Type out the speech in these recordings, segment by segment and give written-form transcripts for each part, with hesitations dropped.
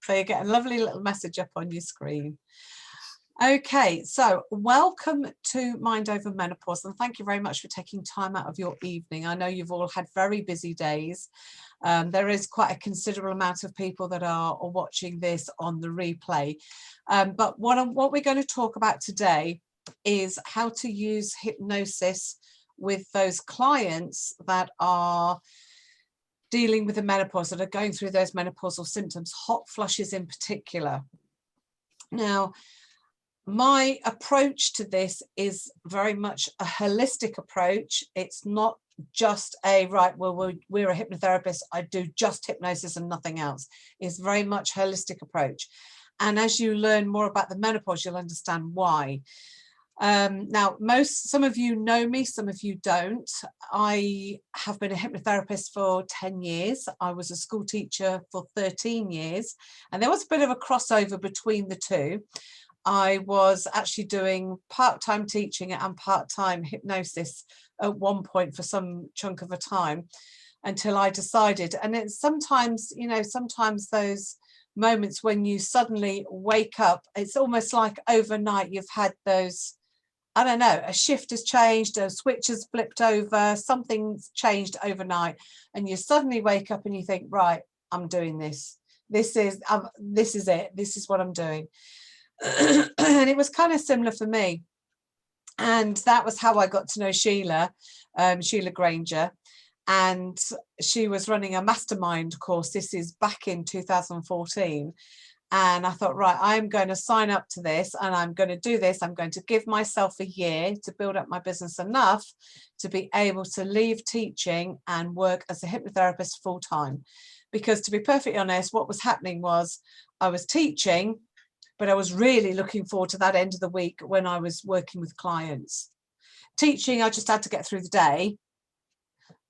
So you get a lovely little message up on your screen. Okay, so welcome to Mind Over Menopause, and thank you very much for taking time out of your evening. I know you've all had very busy days. There is quite a considerable amount of people that are watching this on the replay. But what we're going to talk about today is how to use hypnosis with those clients that are dealing with the menopause, that are going through those menopausal symptoms, hot flushes in particular. Now, my approach to this is very much a holistic approach. It's not just a, right, well, we're a hypnotherapist, I do just hypnosis and nothing else. It's very much a holistic approach. And as you learn more about the menopause, you'll understand why. Now, some of you know me, some of you don't. I have been a hypnotherapist for 10 years. I was a school teacher for 13 years, and there was a bit of a crossover between the two. I was actually doing part-time teaching and part-time hypnosis at one point for some chunk of a time until I decided. And it's sometimes, you know, sometimes those moments when you suddenly wake up, it's almost like overnight you've had those, I don't know, a shift has changed, a switch has flipped over, something's changed overnight, and you suddenly wake up and you think, right, I'm doing this. This is it. This is what I'm doing. And it was kind of similar for me, and that was how I got to know Sheila Granger, and she was running a mastermind course. This is back in 2014, and I thought, right, I'm going to sign up to this and I'm going to do this. I'm going to give myself a year to build up my business enough to be able to leave teaching and work as a hypnotherapist full time, because to be perfectly honest, what was happening was I was teaching, but I was really looking forward to that end of the week when I was working with clients. Teaching, I just had to get through the day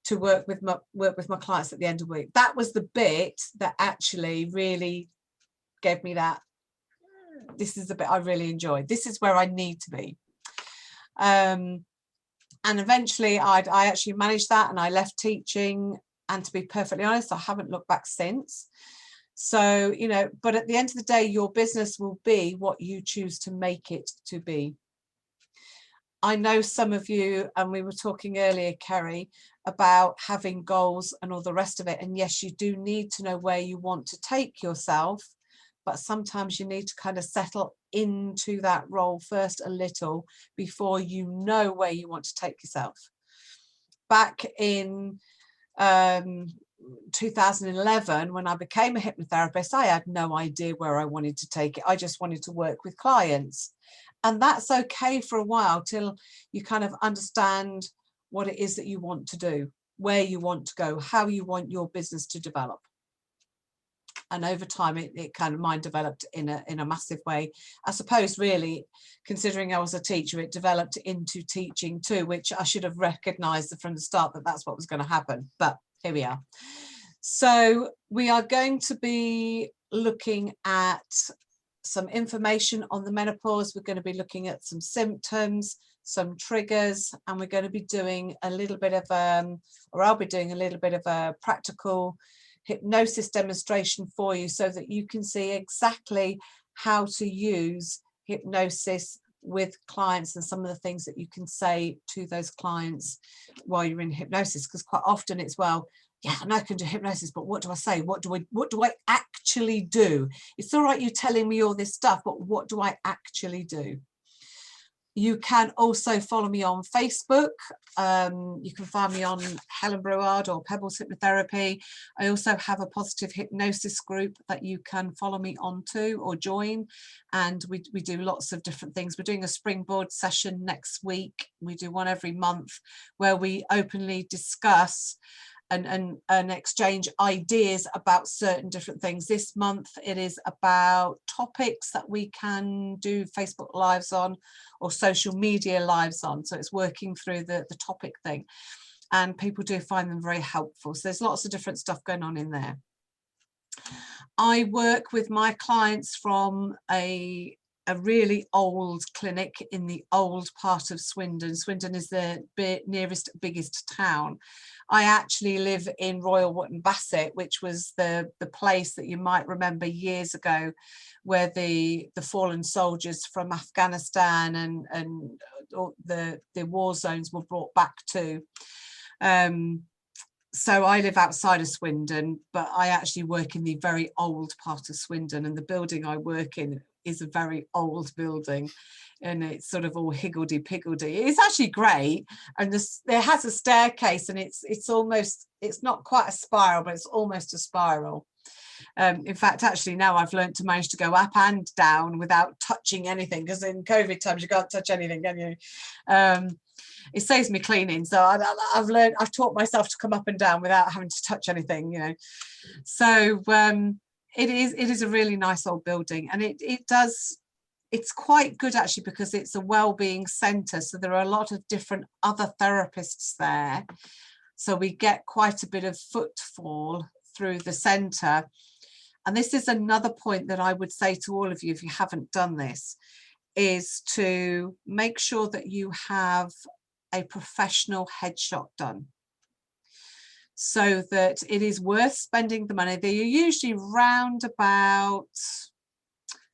to work with my clients at the end of the week. That was the bit that actually really gave me that, this is the bit I really enjoyed. This is where I need to be. And eventually I actually managed that, and I left teaching, and to be perfectly honest, I haven't looked back since. So, you know, but at the end of the day, your business will be what you choose to make it to be. I know some of you, and we were talking earlier, Kerry, about having goals and all the rest of it. And yes, you do need to know where you want to take yourself, but sometimes you need to kind of settle into that role first a little before you know where you want to take yourself. Back in 2011, when I became a hypnotherapist, I had no idea where I wanted to take it. I just wanted to work with clients, and that's okay for a while till you kind of understand what it is that you want to do, where you want to go, how you want your business to develop. And over time it kind of, mine developed in a massive way. I suppose, really, considering I was a teacher, it developed into teaching too, which I should have recognized from the start that that's what was going to happen, but here we are. So we are going to be looking at some information on the menopause. We're going to be looking at some symptoms, some triggers, and we're going to be doing a little bit of or I'll be doing a little bit of a practical hypnosis demonstration for you, so that you can see exactly how to use hypnosis with clients and some of the things that you can say to those clients while you're in hypnosis. Because quite often it's, well, yeah, and I can do hypnosis, but what do I say? What do I actually do? It's all right you telling me all this stuff, but what do I actually do? You can also follow me on Facebook. You can find me on Helen Breward or Pebbles Hypnotherapy. I also have a positive hypnosis group that you can follow me onto or join. And we do lots of different things. We're doing a springboard session next week. We do one every month where we openly discuss and exchange ideas about certain different things. This month it is about topics that we can do Facebook lives on or social media lives on. So it's working through the topic thing, and people do find them very helpful. So there's lots of different stuff going on in there. I work with my clients from a a really old clinic in the old part of Swindon. Swindon is the nearest biggest town. I actually live in Royal Wootton Bassett, which was the place that you might remember years ago, where the fallen soldiers from Afghanistan and the war zones were brought back to. So I live outside of Swindon, but I actually work in the very old part of Swindon, and the building I work in is a very old building, and it's sort of all higgledy-piggledy. It's actually great, and it has a staircase, and it's not quite a spiral, but it's almost a spiral. In fact, actually now I've learned to manage to go up and down without touching anything, because in COVID times you can't touch anything, can you? It saves me cleaning, so I've taught myself to come up and down without having to touch anything, you know. So it is a really nice old building, and it's quite good actually, because it's a well-being centre, so there are a lot of different other therapists there, so we get quite a bit of footfall through the centre. And this is another point that I would say to all of you, if you haven't done this, is to make sure that you have a professional headshot done, so that it is worth spending the money. They're usually round about,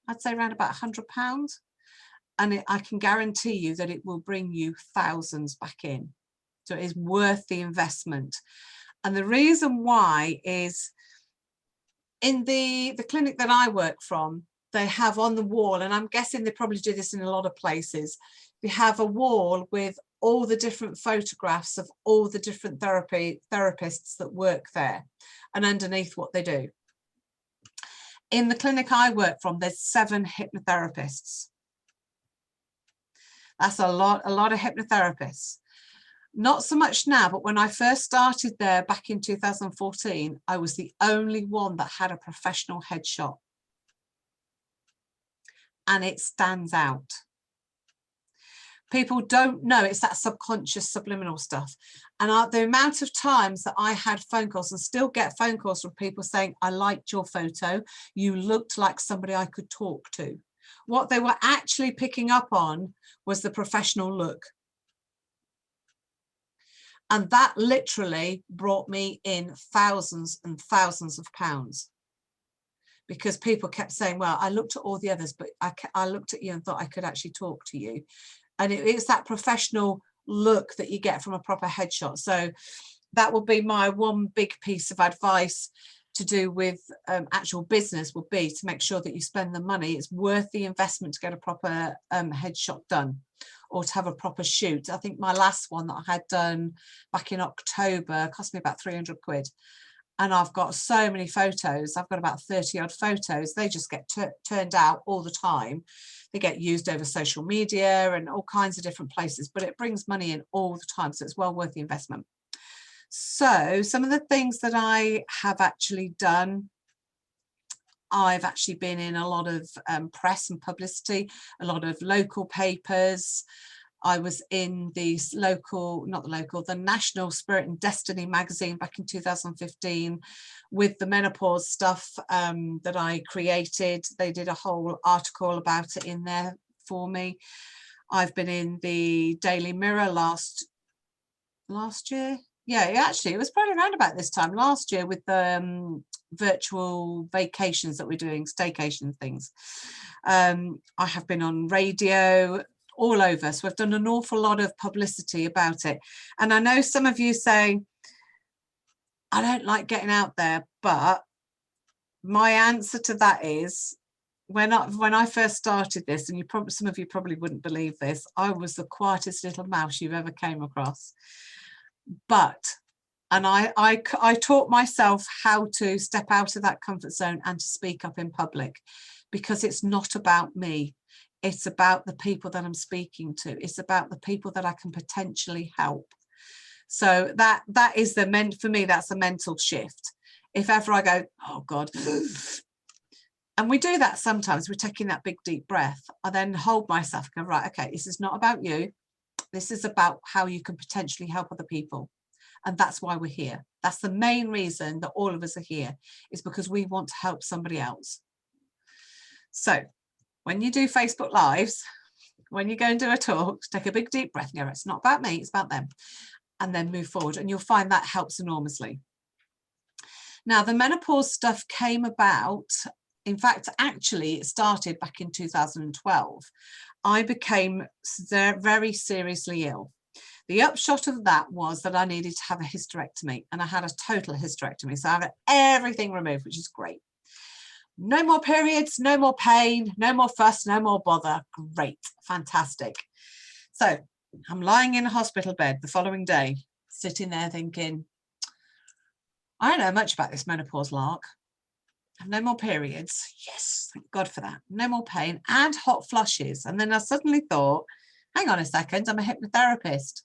I'd say around about £100, and I can guarantee you that it will bring you thousands back in. So it is worth the investment. And the reason why is, in the clinic that I work from, they have on the wall, and I'm guessing they probably do this in a lot of places, they have a wall with all the different photographs of all the different therapists that work there, and underneath what they do. In the clinic I work from, there's 7 hypnotherapists. That's a lot of hypnotherapists. Not so much now, but when I first started there back in 2014, I was the only one that had a professional headshot. And it stands out. People don't know, it's that subconscious subliminal stuff. And the amount of times that I had phone calls, and still get phone calls from people saying, I liked your photo, you looked like somebody I could talk to. What they were actually picking up on was the professional look. And that literally brought me in thousands and thousands of pounds, because people kept saying, well, I looked at all the others, but I looked at you and thought I could actually talk to you. And it's that professional look that you get from a proper headshot. So that would be my one big piece of advice to do with actual business, would be to make sure that you spend the money. It's worth the investment to get a proper headshot done, or to have a proper shoot. I think my last one that I had done back in October cost me about 300 quid. And I've got so many photos. I've got about 30 odd photos. They just get turned out all the time. They get used over social media and all kinds of different places, but it brings money in all the time. So it's well worth the investment. So some of the things that I have actually done, I've actually been in a lot of press and publicity, a lot of local papers. I was in the the National Spirit and Destiny magazine back in 2015 with the menopause stuff that I created. They did a whole article about it in there for me. I've been in the Daily Mirror last year. Yeah, actually, it was probably around about this time last year, with the virtual vacations that we're doing, staycation things. I have been on radio, all over. So I've done an awful lot of publicity about it. And I know some of you say, I don't like getting out there, but my answer to that is, when I first started this, and some of you probably wouldn't believe this, I was the quietest little mouse you've ever came across. And I taught myself how to step out of that comfort zone and to speak up in public, because it's not about me. It's about the people that I'm speaking to. It's about the people that I can potentially help. So that is for me, that's a mental shift. If ever I go, oh God, and we do that sometimes, we're taking that big deep breath, I then hold myself and go, right, okay, this is not about you. This is about how you can potentially help other people. And that's why we're here. That's the main reason that all of us are here, is because we want to help somebody else. So when you do Facebook Lives, when you go and do a talk, take a big deep breath and go, it's not about me, it's about them. And then move forward. And you'll find that helps enormously. Now, the menopause stuff came about. In fact, actually, it started back in 2012. I became very seriously ill. The upshot of that was that I needed to have a hysterectomy, and I had a total hysterectomy. So I had everything removed, which is great. No more periods, no more pain, no more fuss, no more bother. Great, fantastic. So I'm lying in a hospital bed the following day, sitting there thinking, I don't know much about this menopause lark. I have no more periods. Yes, thank God for that. No more pain and hot flushes. And then I suddenly thought, hang on a second, I'm a hypnotherapist.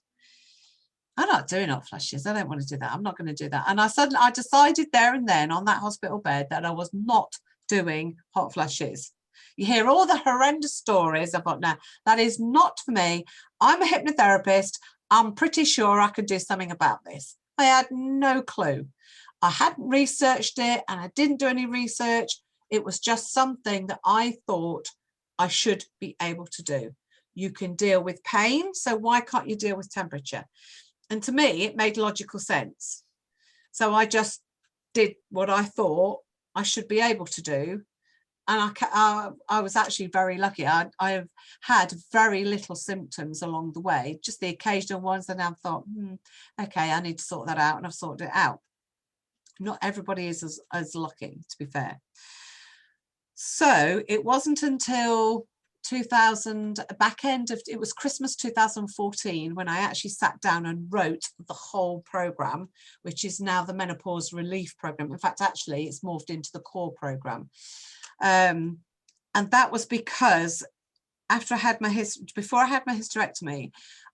I'm not doing hot flushes. I don't want to do that. I'm not going to do that. And I decided there and then on that hospital bed that I was not doing hot flushes. You hear all the horrendous stories. I thought, no, that is not for me. I'm a hypnotherapist. I'm pretty sure I could do something about this. I had no clue. I hadn't researched it and I didn't do any research. It was just something that I thought I should be able to do. You can deal with pain, so why can't you deal with temperature? And to me, it made logical sense. So I just did what I thought I should be able to do. And I was actually very lucky. I have had very little symptoms along the way, just the occasional ones. And I thought, okay, I need to sort that out. And I've sorted it out. Not everybody is as lucky, to be fair. So it wasn't until 2000, it was Christmas 2014 when I actually sat down and wrote the whole program, which is now the Menopause Relief Program. In fact, actually, it's morphed into the core program. And that was because before I had my hysterectomy,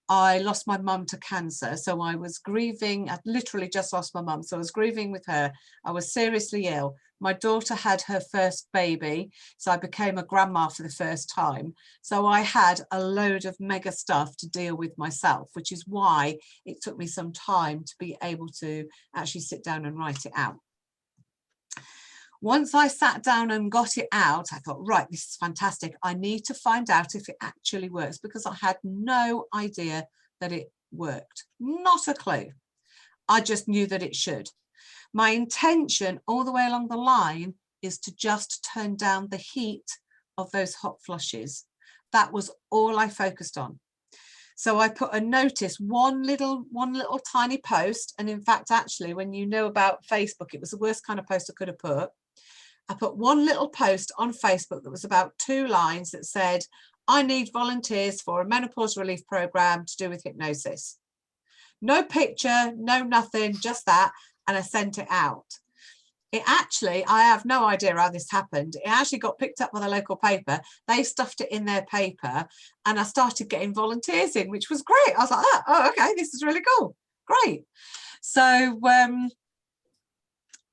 I lost my mum to cancer. So I was grieving. I literally just lost my mum. So I was grieving with her. I was seriously ill. My daughter had her first baby. So I became a grandma for the first time. So I had a load of mega stuff to deal with myself, which is why it took me some time to be able to actually sit down and write it out. Once I sat down and got it out, I thought, right, this is fantastic. I need to find out if it actually works, because I had no idea that it worked. Not a clue. I just knew that it should. My intention all the way along the line is to just turn down the heat of those hot flushes. That was all I focused on. So I put a notice, one little tiny post. And in fact, actually, when you know about Facebook, it was the worst kind of post I could have put. I put one little post on Facebook that was about 2 lines that said, I need volunteers for a menopause relief program to do with hypnosis. No picture, no nothing, just that. And I sent it out. It actually, I have no idea how this happened. It actually got picked up by the local paper. They stuffed it in their paper and I started getting volunteers in, which was great. I was like, oh, okay, this is really cool. Great. So,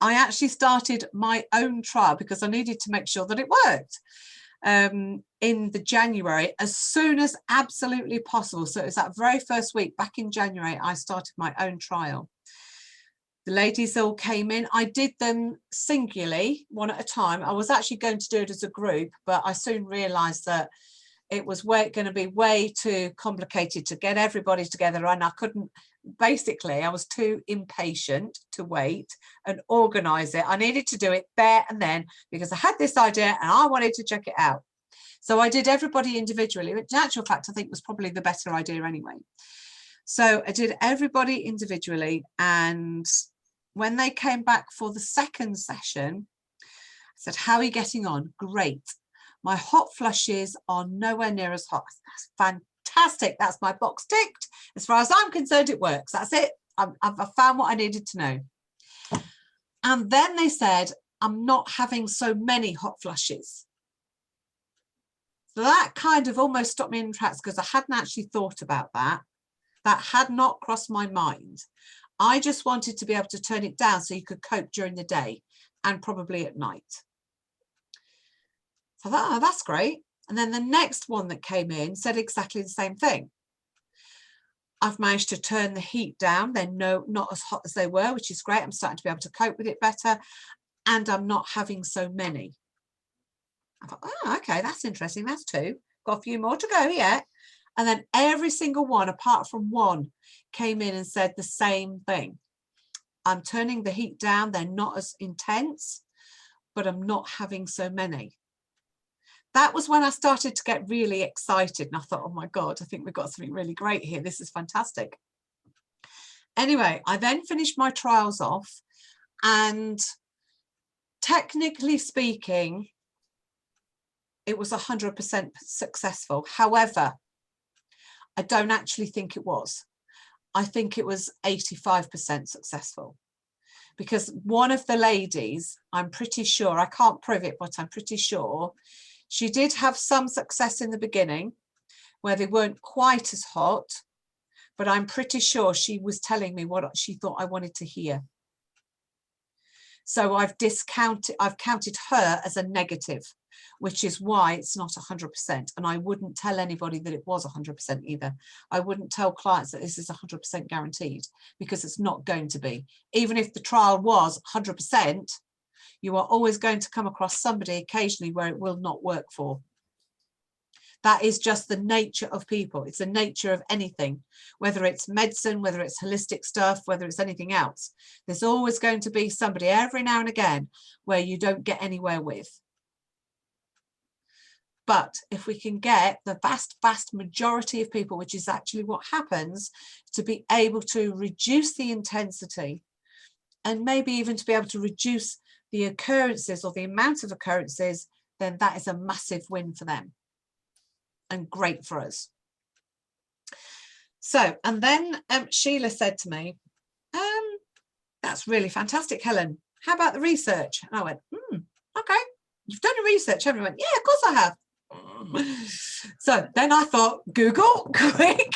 I actually started my own trial because I needed to make sure that it worked in the January as soon as absolutely possible. So it was that very first week back in January, I started my own trial. The ladies all came in. I did them singularly, one at a time. I was actually going to do it as a group, but I soon realized that it was going to be way too complicated to get everybody together, and I couldn't. Basically, I was too impatient to wait and organize it. I needed to do it there and then because I had this idea and I wanted to check it out. So I did everybody individually, which in actual fact I think was probably the better idea anyway. So I did everybody individually, and when they came back for the second session, I said, how are you getting on? Great. My hot flushes are nowhere near as hot. That's fantastic. That's my box ticked. As far as I'm concerned, it works. That's it. I've found what I needed to know. And then they said, I'm not having so many hot flushes. So that kind of almost stopped me in tracks because I hadn't actually thought about that. That had not crossed my mind. I just wanted to be able to turn it down so you could cope during the day and probably at night. So I thought, oh, that's great. And then the next one that came in said exactly the same thing. I've managed to turn the heat down. They're not as hot as they were, which is great. I'm starting to be able to cope with it better. And I'm not having so many. I thought, oh, okay, that's interesting. That's 2. Got a few more to go yet. And then every single one, apart from one, came in and said the same thing. I'm turning the heat down. They're not as intense, but I'm not having so many. That was when I started to get really excited. And I thought, oh my God, I think we've got something really great here. This is fantastic. Anyway, I then finished my trials off, and technically speaking, it was 100% successful. However, I don't actually think it was. I think it was 85% successful, because one of the ladies, I'm pretty sure, I can't prove it, but I'm pretty sure she did have some success in the beginning where they weren't quite as hot, but I'm pretty sure she was telling me what she thought I wanted to hear. So I've counted her as a negative, which is why it's not 100%. And I wouldn't tell anybody that it was 100% either. I wouldn't tell clients that this is 100% guaranteed, because it's not going to be. Even if the trial was 100%, you are always going to come across somebody occasionally where it will not work for. That is just the nature of people. It's the nature of anything, whether it's medicine, whether it's holistic stuff, whether it's anything else. There's always going to be somebody every now and again where you don't get anywhere with. But if we can get the vast, vast majority of people, which is actually what happens, to be able to reduce the intensity, and maybe even to be able to reduce the occurrences or the amount of occurrences, then that is a massive win for them. And great for us. So, and then Sheila said to me, that's really fantastic, Helen. How about the research? And I went, okay, you've done your research, haven't you? Went, yeah, of course I have. So then I thought, Google, quick.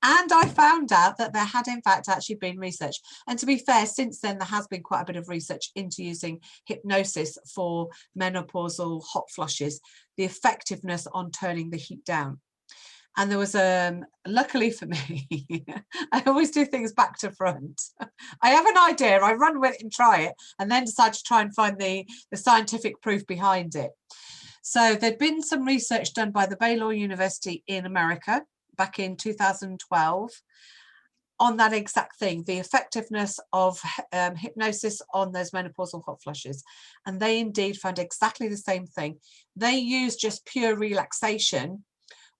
And I found out that there had in fact actually been research. And to be fair, since then, there has been quite a bit of research into using hypnosis for menopausal hot flushes, the effectiveness on turning the heat down. And there was, luckily for me, I always do things back to front. I have an idea, I run with it and try it, and then decide to try and find the scientific proof behind it. So there'd been some research done by the Baylor University in America back in 2012 on that exact thing, the effectiveness of hypnosis on those menopausal hot flushes. And they indeed found exactly the same thing. They used just pure relaxation.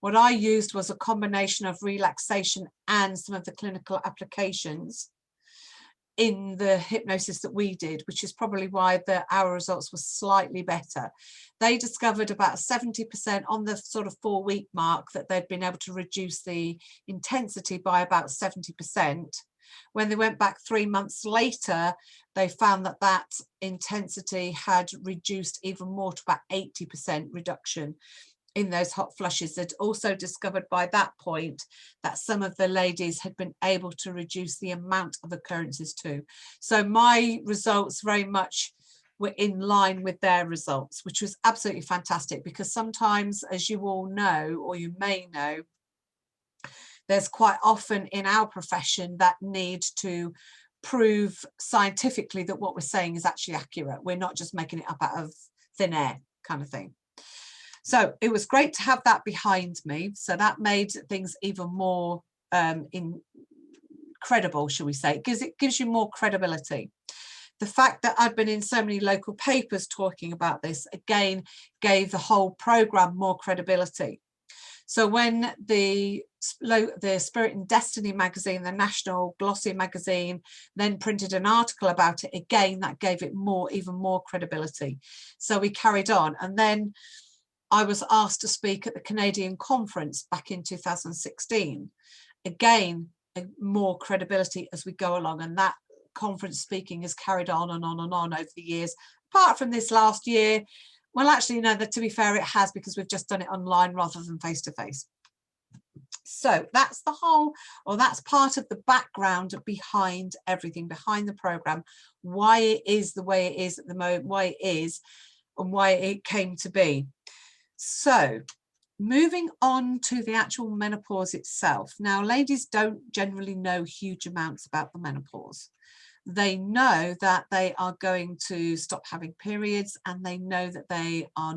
What I used was a combination of relaxation and some of the clinical applications in the hypnosis that we did, which is probably why our results were slightly better. They discovered about 70% on the sort of 4-week mark that they'd been able to reduce the intensity by about 70%. When they went back 3 months later, they found that that intensity had reduced even more to about 80% reduction in those hot flushes. They'd also discovered by that point that some of the ladies had been able to reduce the amount of occurrences too. So my results very much were in line with their results, which was absolutely fantastic, because sometimes, as you all know, or you may know, there's quite often in our profession that need to prove scientifically that what we're saying is actually accurate. We're not just making it up out of thin air kind of thing. So it was great to have that behind me. So that made things even more credible, shall we say, because it gives you more credibility. The fact that I'd been in so many local papers talking about this, again, gave the whole program more credibility. So when the Spirit and Destiny magazine, the national glossy magazine, then printed an article about it, again, that gave it even more credibility. So we carried on. And then I was asked to speak at the Canadian conference back in 2016. Again, more credibility as we go along, and that conference speaking has carried on and on and on over the years, apart from this last year. Well, actually, no, to be fair, it has, because we've just done it online rather than face to face. So that's that's part of the background behind everything, behind the program, why it is the way it is at the moment, why it is, and why it came to be. So moving on to the actual menopause itself. Now, ladies don't generally know huge amounts about the menopause. they know that they are going to stop having periods, and they know that they are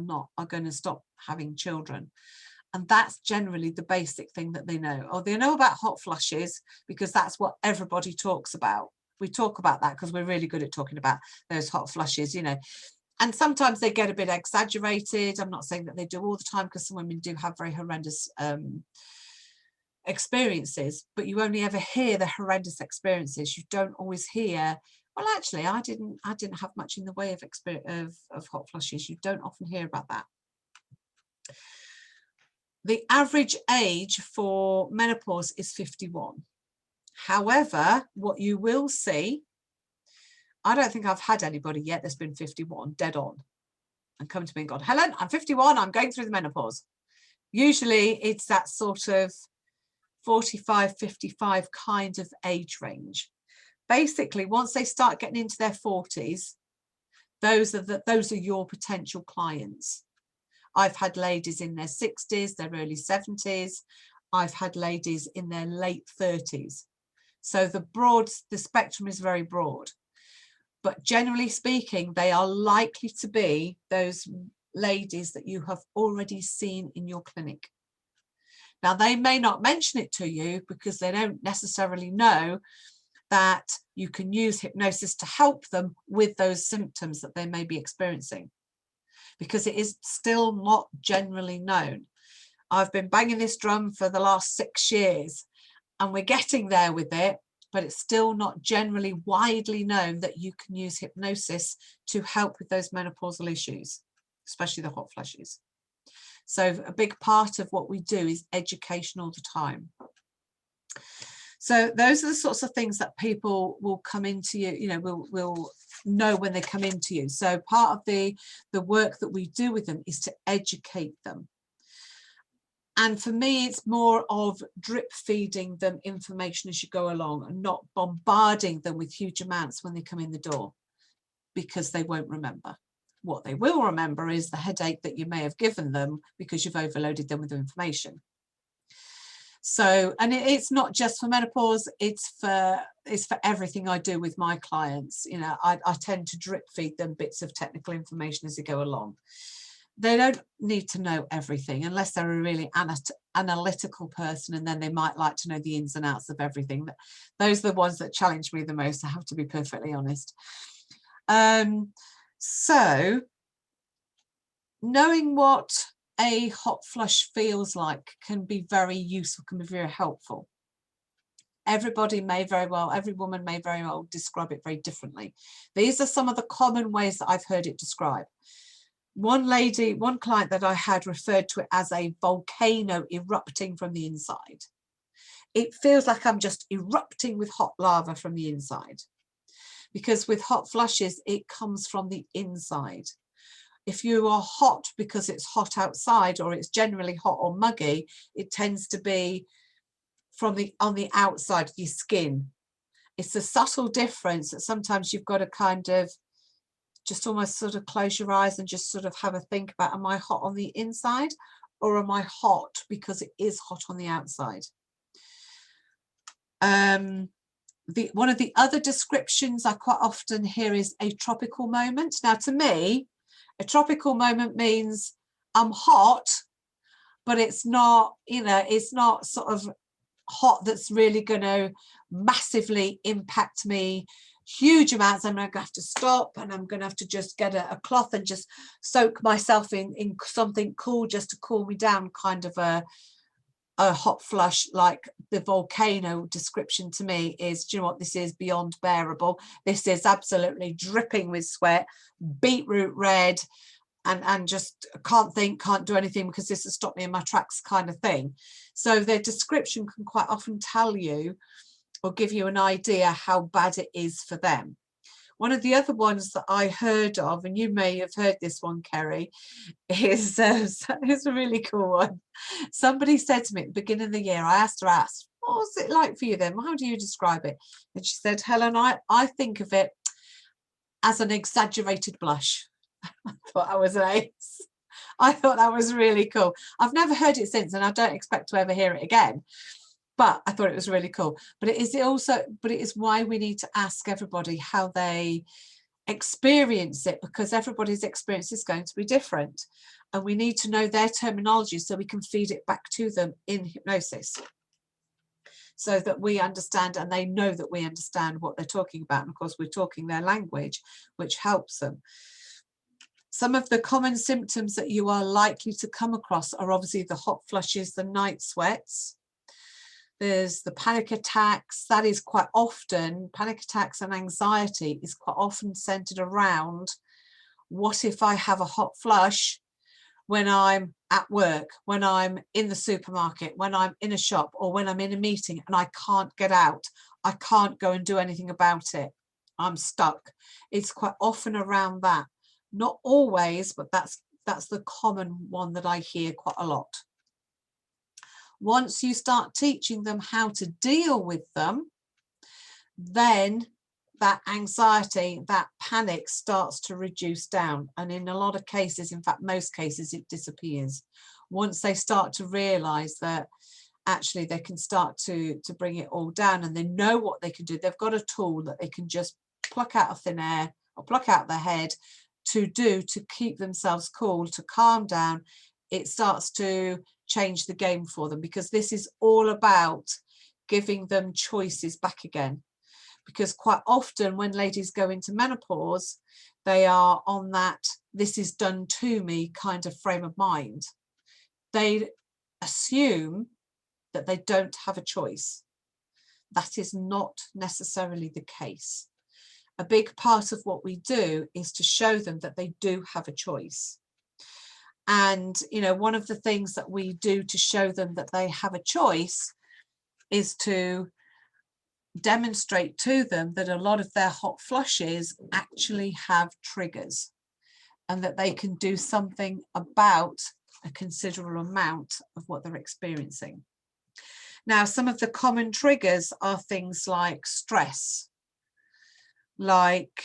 going to stop having children. And that's generally the basic thing that they know. Or they know about hot flushes because that's what everybody talks about. We talk about that because we're really good at talking about those hot flushes, you know. And sometimes they get a bit exaggerated. I'm not saying that they do all the time, because some women do have very horrendous experiences, but you only ever hear the horrendous experiences. You don't always hear, well, actually, I didn't have much in the way of hot flushes. You don't often hear about that. The average age for menopause is 51. However, what you will see, I don't think I've had anybody yet that's been 51 dead on and come to me and gone, Helen, I'm 51, I'm going through the menopause. Usually it's that sort of 45, 55 kind of age range. Basically, once they start getting into their 40s, those are your potential clients. I've had ladies in their 60s, their early 70s. I've had ladies in their late 30s. So the spectrum is very broad. But generally speaking, they are likely to be those ladies that you have already seen in your clinic. Now, they may not mention it to you because they don't necessarily know that you can use hypnosis to help them with those symptoms that they may be experiencing, because it is still not generally known. I've been banging this drum for the last 6 years, and we're getting there with it, but it's still not generally widely known that you can use hypnosis to help with those menopausal issues, especially the hot flushes. So a big part of what we do is education all the time. So those are the sorts of things that people will come into you, you know, will know when they come into you. So part of the work that we do with them is to educate them. And for me, it's more of drip feeding them information as you go along, and not bombarding them with huge amounts when they come in the door, because they won't remember. What they will remember is the headache that you may have given them because you've overloaded them with information. So, and it's not just for menopause, it's for everything I do with my clients. You know, I tend to drip feed them bits of technical information as they go along. They don't need to know everything unless they're a really analytical person, and then they might like to know the ins and outs of everything. Those are the ones that challenge me the most, I have to be perfectly honest. So knowing what a hot flush feels like can be very useful, can be very helpful. Every woman may very well describe it very differently. These are some of the common ways that I've heard it described. One client that I had referred to it as a volcano erupting from the inside. It feels like I'm just erupting with hot lava from the inside, because with hot flushes, it comes from the inside. If you are hot because it's hot outside, or it's generally hot or muggy, it tends to be on the outside of your skin. It's a subtle difference that sometimes you've got to kind of just almost sort of close your eyes and just sort of have a think about, am I hot on the inside, or am I hot because it is hot on the outside? One of the other descriptions I quite often hear is a tropical moment. Now, to me, a tropical moment means I'm hot, but it's not, you know, it's not sort of hot that's really going to massively impact me huge amounts. I'm going to have to stop, and I'm going to have to just get a cloth and just soak myself in something cool just to cool me down, kind of a hot flush. Like the volcano description to me is, do you know what, this is beyond bearable. This is absolutely dripping with sweat, beetroot red, and just can't think, can't do anything because this has stopped me in my tracks, kind of thing. So their description can quite often tell you or give you an idea how bad it is for them. One of the other ones that I heard of, and you may have heard this one, Kerry, is it's a really cool one. Somebody said to me at the beginning of the year, I asked her, what was it like for you then? How do you describe it? And she said, Helen, I think of it as an exaggerated blush. I thought that was ace. I thought that was really cool. I've never heard it since, and I don't expect to ever hear it again. but I thought it was really cool. But it is why we need to ask everybody how they experience it, because everybody's experience is going to be different, and we need to know their terminology so we can feed it back to them in hypnosis, so that we understand and they know that we understand what they're talking about. And of course we're talking their language, which helps them. Some of the common symptoms that you are likely to come across are obviously the hot flushes, the night sweats. There's the panic attacks. That is quite often, panic attacks and anxiety is quite often centered around, what if I have a hot flush when I'm at work, when I'm in the supermarket, when I'm in a shop, or when I'm in a meeting and I can't get out? I can't go and do anything about it. I'm stuck. It's quite often around that. Not always, but that's the common one that I hear quite a lot. Once you start teaching them how to deal with them, then that anxiety, that panic starts to reduce down. And in a lot of cases, in fact, most cases, it disappears. Once they start to realize that actually they can start to bring it all down, and they know what they can do. They've got a tool that they can just pluck out of thin air or pluck out their head to keep themselves cool, to calm down. It starts to change the game for them, because this is all about giving them choices back again. Because quite often when ladies go into menopause, they are on that "this is done to me" kind of frame of mind. They assume that they don't have a choice. That is not necessarily the case. A big part of what we do is to show them that they do have a choice. And, you know, one of the things that we do to show them that they have a choice is to demonstrate to them that a lot of their hot flushes actually have triggers, and that they can do something about a considerable amount of what they're experiencing. Now, some of the common triggers are things like stress, like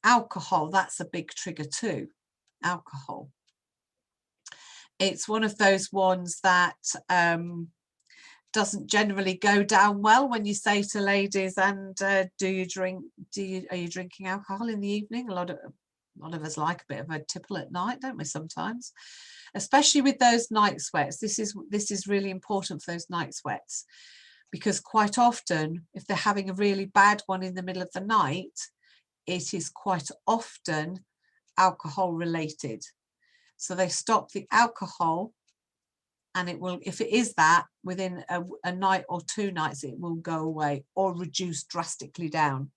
alcohol. That's a big trigger too, alcohol. It's one of those ones that doesn't generally go down well when you say to ladies, and are you drinking alcohol in the evening? A lot of us like a bit of a tipple at night, don't we, sometimes? Especially with those night sweats. This is really important for those night sweats, because quite often if they're having a really bad one in the middle of the night, it is quite often alcohol related. So they stop the alcohol, and it will, if it is that, within a night or 2 nights, it will go away or reduce drastically down.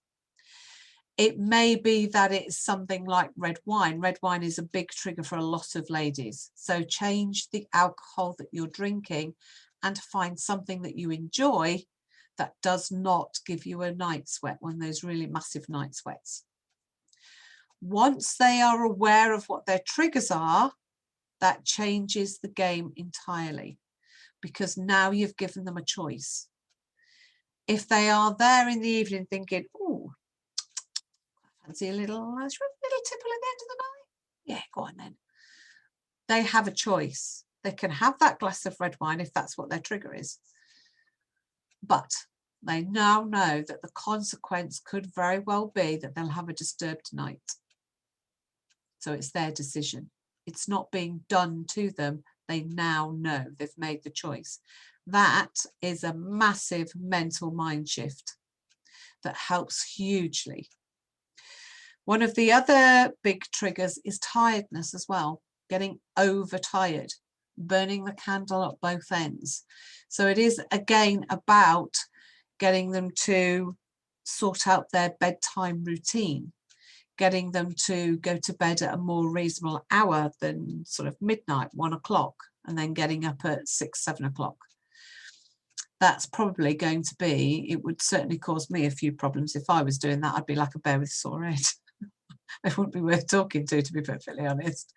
It may be that it's something like red wine. Red wine is a big trigger for a lot of ladies. So change the alcohol that you're drinking and find something that you enjoy that does not give you a night sweat, one of those really massive night sweats. Once they are aware of what their triggers are, that changes the game entirely, because now you've given them a choice. If they are there in the evening thinking, "Oh, I fancy a little tipple at the end of the night," yeah, go on then. They have a choice. They can have that glass of red wine if that's what their trigger is. But they now know that the consequence could very well be that they'll have a disturbed night. So it's their decision. It's not being done to them. They now know they've made the choice. That is a massive mental mind shift that helps hugely. One of the other big triggers is tiredness as well, getting overtired, burning the candle at both ends. So it is again about getting them to sort out their bedtime routine, getting them to go to bed at a more reasonable hour than sort of midnight, 1 o'clock, and then getting up at 6, 7 o'clock. That's probably going to be, it would certainly cause me a few problems. If I was doing that, I'd be like a bear with a sore head. It wouldn't be worth talking to be perfectly honest.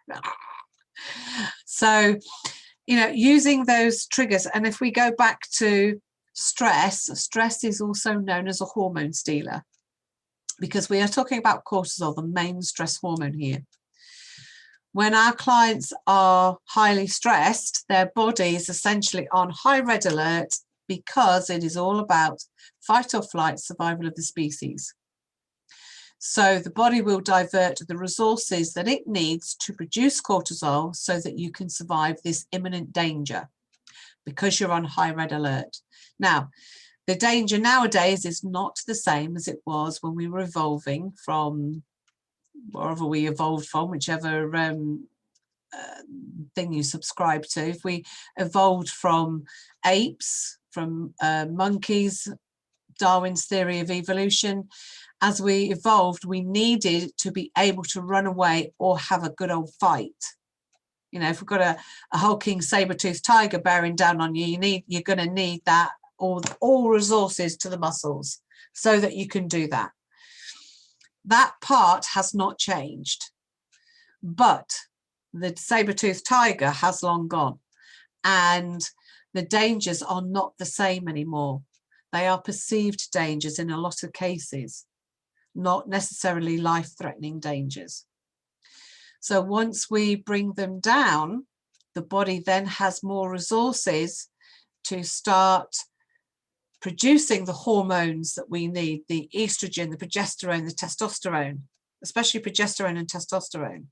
So, you know, using those triggers. And if we go back to stress, stress is also known as a hormone stealer, because we are talking about cortisol, the main stress hormone here. When our clients are highly stressed, their body is essentially on high red alert, because it is all about fight or flight, survival of the species. So the body will divert the resources that it needs to produce cortisol so that you can survive this imminent danger because you're on high red alert. Now, the danger nowadays is not the same as it was when we were evolving from wherever we evolved from, whichever thing you subscribe to. If we evolved from apes, from monkeys, Darwin's theory of evolution, as we evolved, we needed to be able to run away or have a good old fight. You know, if we've got a hulking saber-toothed tiger bearing down on you, you're going to need that, all resources to the muscles so that you can do that. That part has not changed, but the saber-toothed tiger has long gone, and the dangers are not the same anymore. They are perceived dangers in a lot of cases, not necessarily life-threatening dangers. So once we bring them down, the body then has more resources to start producing the hormones that we need, the estrogen, the progesterone, the testosterone, especially progesterone and testosterone,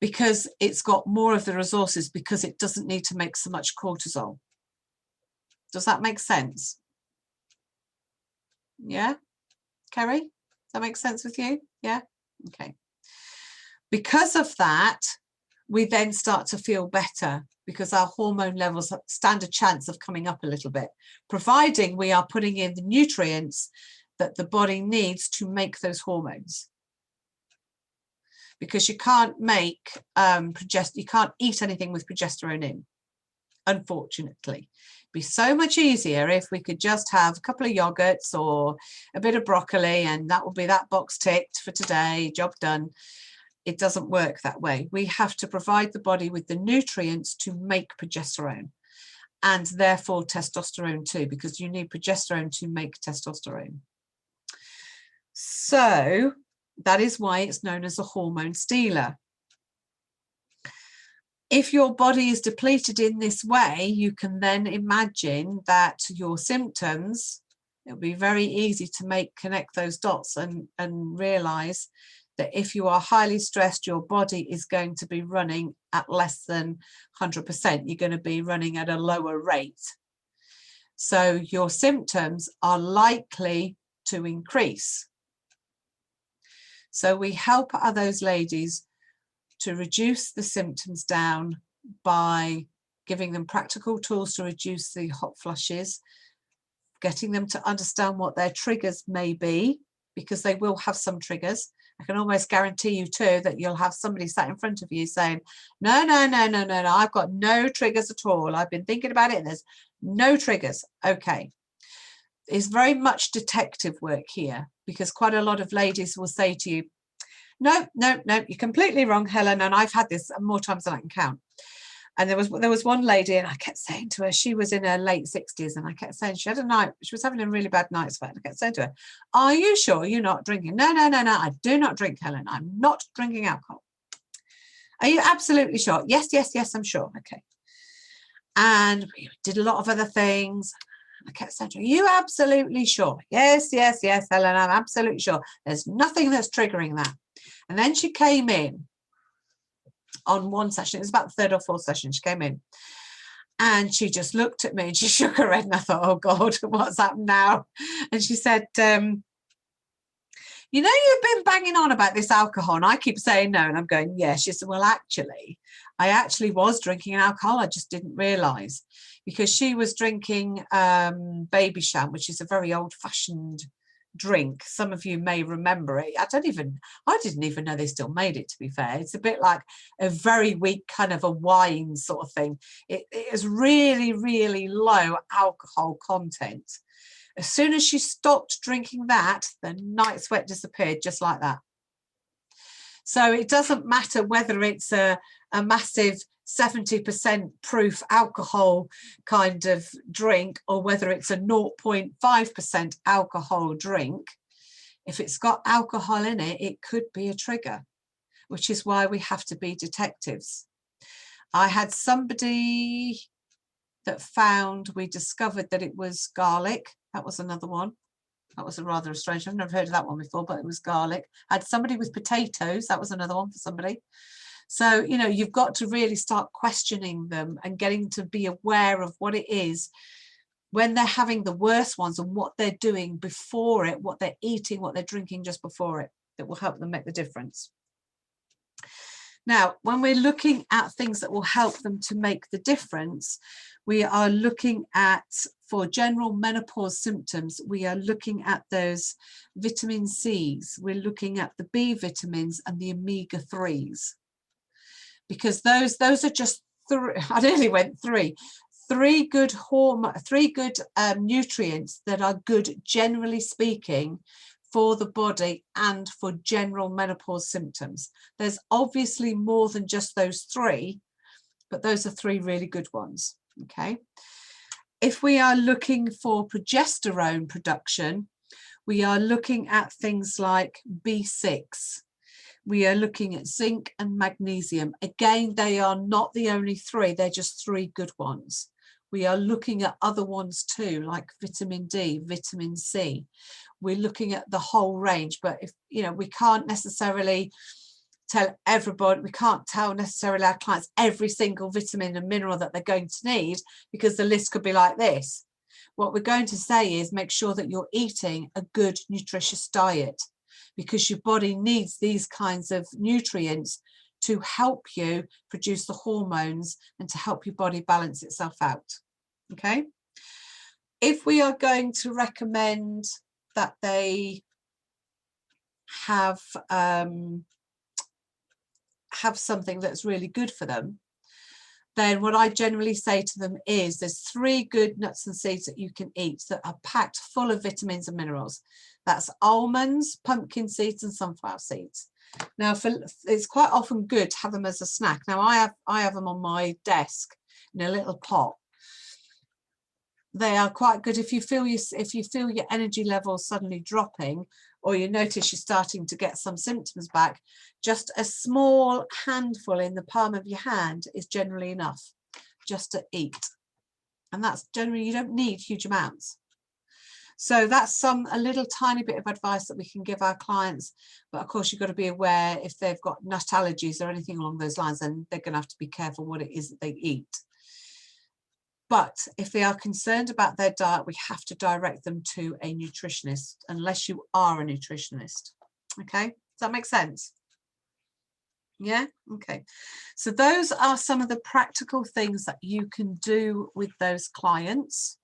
because it's got more of the resources, because it doesn't need to make so much cortisol. Does that make sense? Yeah? Kerry, does that make sense with you? Yeah? Okay. Because of that, we then start to feel better, because our hormone levels stand a chance of coming up a little bit, providing we are putting in the nutrients that the body needs to make those hormones. Because you can't make you can't eat anything with progesterone in, unfortunately. It'd be so much easier if we could just have a couple of yogurts or a bit of broccoli, and that will be that box ticked for today, job done. It doesn't work that way. We have to provide the body with the nutrients to make progesterone, and therefore testosterone too, because you need progesterone to make testosterone. So that is why it's known as a hormone stealer. If your body is depleted in this way, you can then imagine that your symptoms, it'll be very easy to connect those dots and realize that if you are highly stressed, your body is going to be running at less than 100%. You're going to be running at a lower rate. So your symptoms are likely to increase. So we help those ladies to reduce the symptoms down by giving them practical tools to reduce the hot flushes, getting them to understand what their triggers may be, because they will have some triggers. I can almost guarantee you too that you'll have somebody sat in front of you saying, no, I've got no triggers at all. I've been thinking about it and there's no triggers. Okay. It's very much detective work here, because quite a lot of ladies will say to you, no, you're completely wrong, Helen. And I've had this more times than I can count. And there was one lady, and I kept saying to her, she was in her late 60s, and I kept saying she was having a really bad night's sweat. I kept saying to her, are you sure you're not drinking? No, I do not drink, Helen. I'm not drinking alcohol. Are you absolutely sure? Yes, I'm sure. Okay. And we did a lot of other things. I kept saying to her, are you absolutely sure? Yes, Helen, I'm absolutely sure. There's nothing that's triggering that. And then she came in on one session. It was about the third or fourth session. She came in and she just looked at me and she shook her head, and I thought, oh God, what's happened now? And she said, you know, you've been banging on about this alcohol, and I keep saying no. And I'm going, yeah. She said, well, actually, I actually was drinking alcohol. I just didn't realize, because she was drinking baby sham, which is a very old fashioned drink. Some of you may remember it. I didn't even know they still made it, to be fair. It's a bit like a very weak kind of a wine sort of thing. It is really, really low alcohol content. As soon as she stopped drinking that, the night sweat disappeared just like that. So it doesn't matter whether it's a massive 70% proof alcohol kind of drink, or whether it's a 0.5% alcohol drink. If it's got alcohol in it, it could be a trigger, which is why we have to be detectives. I had somebody that we discovered that it was garlic. That was another one. That was a rather strange. I've never heard of that one before, but it was garlic. I had somebody with potatoes. That was another one for somebody. So, you know, you've got to really start questioning them and getting to be aware of what it is when they're having the worst ones and what they're doing before it, what they're eating, what they're drinking just before it, that will help them make the difference. Now, when we're looking at things that will help them to make the difference, we are looking at, for general menopause symptoms, we are looking at those vitamin C's, we're looking at the B vitamins and the omega-3s, because those are just three, I nearly went three good nutrients that are good, generally speaking, for the body and for general menopause symptoms. There's obviously more than just those three, but those are three really good ones. Okay. If we are looking for progesterone production, we are looking at things like B6. We are looking at zinc and magnesium. Again, they are not the only three, they're just three good ones. We are looking at other ones too, like vitamin D, vitamin C. We're looking at the whole range, but if, you know, we can't necessarily tell everybody, we can't tell necessarily our clients every single vitamin and mineral that they're going to need, because the list could be like this. What we're going to say is make sure that you're eating a good, nutritious diet, because your body needs these kinds of nutrients to help you produce the hormones and to help your body balance itself out. Okay. If we are going to recommend that they have something that's really good for them, then what I generally say to them is there's three good nuts and seeds that you can eat that are packed full of vitamins and minerals. That's almonds, pumpkin seeds, and sunflower seeds. Now, it's quite often good to have them as a snack. Now, I have them on my desk in a little pot. They are quite good if you feel your energy levels suddenly dropping, or you notice you're starting to get some symptoms back. Just a small handful in the palm of your hand is generally enough just to eat, and that's generally, you don't need huge amounts. So that's a little tiny bit of advice that we can give our clients. But of course, you've got to be aware if they've got nut allergies or anything along those lines, then they're going to have to be careful what it is that they eat. But if they are concerned about their diet, we have to direct them to a nutritionist, unless you are a nutritionist. Okay, does that make sense? Yeah, okay. So those are some of the practical things that you can do with those clients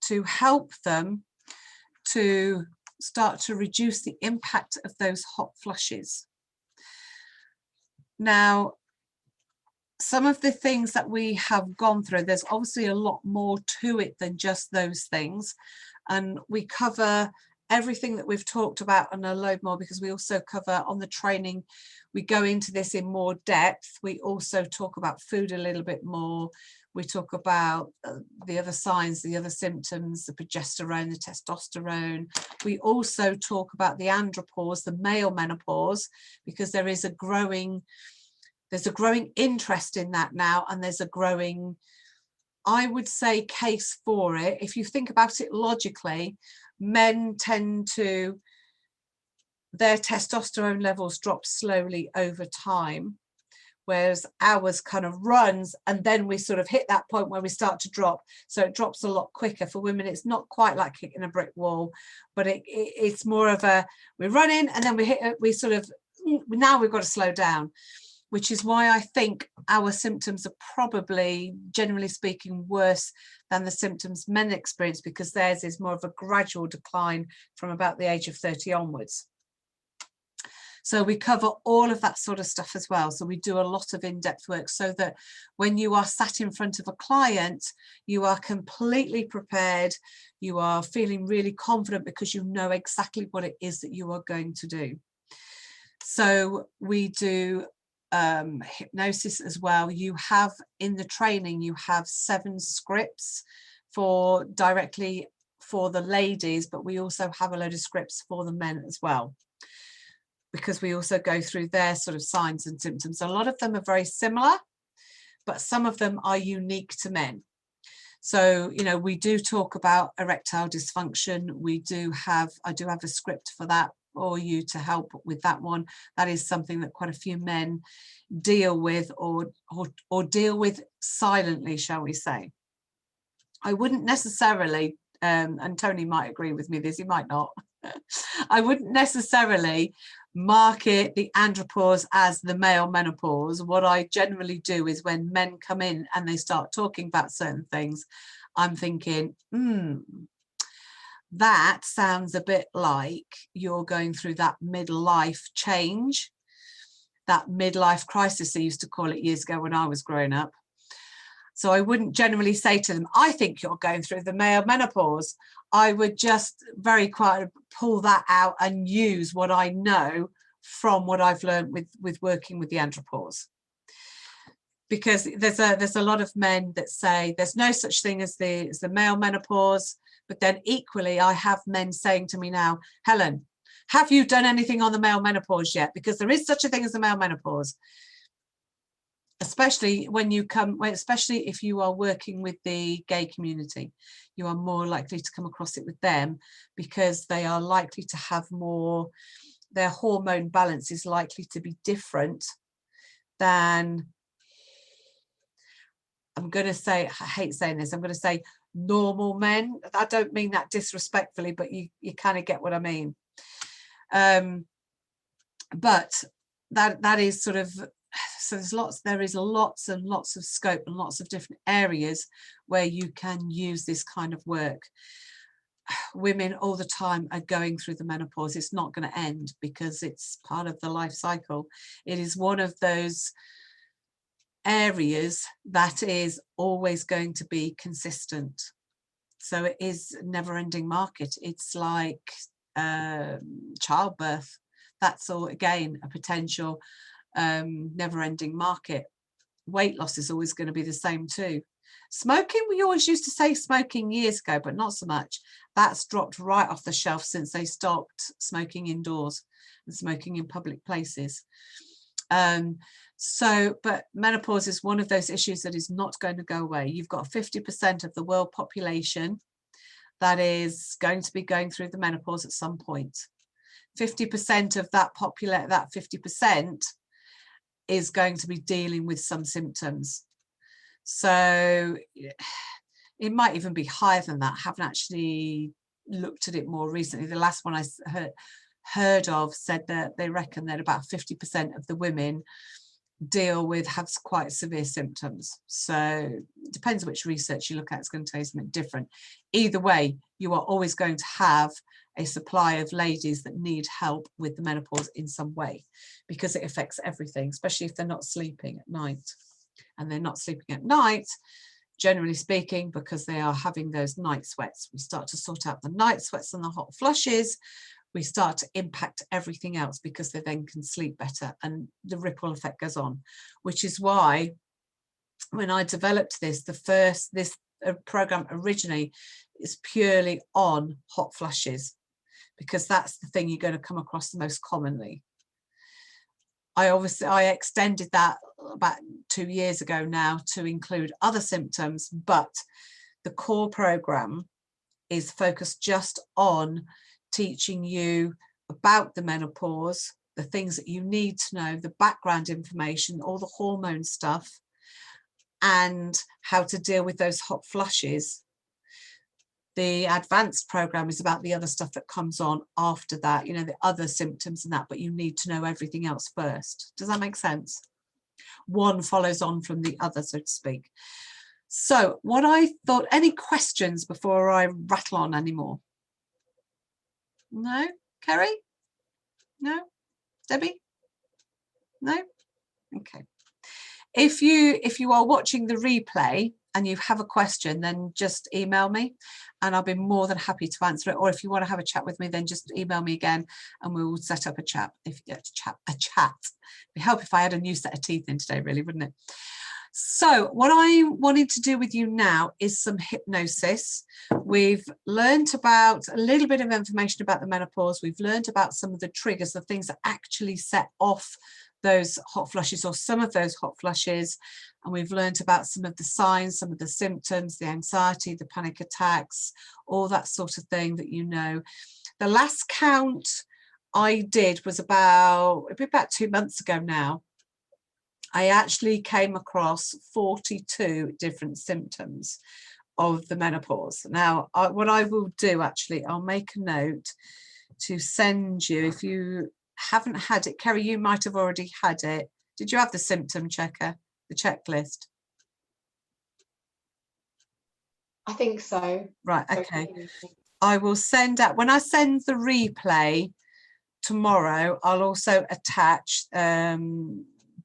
to help them to start to reduce the impact of those hot flushes. Now, some of the things that we have gone through, there's obviously a lot more to it than just those things, and we cover everything that we've talked about and a load more, because we also cover on the training, we go into this in more depth. We also talk about food a little bit more. We talk about the other signs, the other symptoms, the progesterone, the testosterone. We also talk about the andropause, the male menopause, because there is a growing interest in that now, and there's a growing, I would say, case for it. If you think about it logically, men tend to, their testosterone levels drop slowly over time, whereas ours kind of runs, and then we sort of hit that point where we start to drop. So it drops a lot quicker. For women, it's not quite like hitting a brick wall, but it's more of a, we're running and then now we've got to slow down, which is why I think our symptoms are probably, generally speaking, worse than the symptoms men experience, because theirs is more of a gradual decline from about the age of 30 onwards. So we cover all of that sort of stuff as well. So we do a lot of in-depth work, so that when you are sat in front of a client, you are completely prepared. You are feeling really confident because you know exactly what it is that you are going to do. So we do hypnosis as well. You have in the training, you have 7 scripts directly for the ladies, but we also have a load of scripts for the men as well, because we also go through their sort of signs and symptoms. A lot of them are very similar, but some of them are unique to men. So, you know, we do talk about erectile dysfunction. I do have a script for that for you to help with that one. That is something that quite a few men deal with or deal with silently, shall we say. I wouldn't necessarily, and Tony might agree with me this, he might not. I wouldn't necessarily market the andropause as the male menopause. What I generally do is when men come in and they start talking about certain things, I'm thinking, that sounds a bit like you're going through that midlife change, that midlife crisis they used to call it years ago when I was growing up. So I wouldn't generally say to them, I think you're going through the male menopause. I would just very quietly pull that out and use what I know from what I've learned with working with the andropause. Because there's a lot of men that say there's no such thing as the male menopause, but then equally I have men saying to me now, Helen, have you done anything on the male menopause yet? Because there is such a thing as the male menopause. Especially especially if you are working with the gay community, you are more likely to come across it with them, because they are likely to have more, their hormone balance is likely to be different than, I'm going to say, I hate saying this, I'm going to say normal men. I don't mean that disrespectfully, but you kind of get what I mean. But that is sort of, so there is lots and lots of scope and lots of different areas where you can use this kind of work. Women all the time are going through the menopause. It's not going to end because it's part of the life cycle. It is one of those areas that is always going to be consistent. So it is a never-ending market. It's like childbirth. That's all, again, a potential never-ending market. Weight loss is always going to be the same too. Smoking, we always used to say smoking years ago, but not so much. That's dropped right off the shelf since they stopped smoking indoors and smoking in public places. But menopause is one of those issues that is not going to go away. You've got 50% of the world population that is going to be going through the menopause at some point. 50% of that 50% is going to be dealing with some symptoms. So it might even be higher than that. I haven't actually looked at it more recently. The last one I heard of said that they reckon that about 50% of the women have quite severe symptoms. So it depends which research you look at, it's going to tell you something different. Either way, you are always going to have a supply of ladies that need help with the menopause in some way, because it affects everything, especially if they're not sleeping at night. And they're not sleeping at night, generally speaking, because they are having those night sweats. We start to sort out the night sweats and the hot flushes. We start to impact everything else because they then can sleep better, and the ripple effect goes on, which is why when I developed this program originally is purely on hot flushes, because that's the thing you're going to come across the most commonly. I extended that about 2 years ago now to include other symptoms, but the core program is focused just on teaching you about the menopause, the things that you need to know, the background information, all the hormone stuff, and how to deal with those hot flushes. The advanced program is about the other stuff that comes on after that, you know, the other symptoms and that, but you need to know everything else first. Does that make sense? One follows on from the other, so to speak. So what I thought, any questions before I rattle on anymore? No? Kerry? No? Debbie? No? Okay. If you are watching the replay and you have a question, then just email me and I'll be more than happy to answer it. Or if you want to have a chat with me, then just email me again and we will set up a chat. It'd help if I had a new set of teeth in today, really, wouldn't it? So what I wanted to do with you now is some hypnosis. We've learned about a little bit of information about the menopause. We've learned about some of the triggers, the things that actually set off those hot flushes or some of those hot flushes, and we've learned about some of the signs, some of the symptoms, the anxiety, the panic attacks, all that sort of thing that you know. The last count I did was it'd be about 2 months ago now. I actually came across 42 different symptoms of the menopause. Now, what I will do, actually, I'll make a note to send you, if you haven't had it. Kerry, you might have already had it. Did you have the symptom checker, the checklist? I think so. Right, okay. I will send out, when I send the replay tomorrow, I'll also attach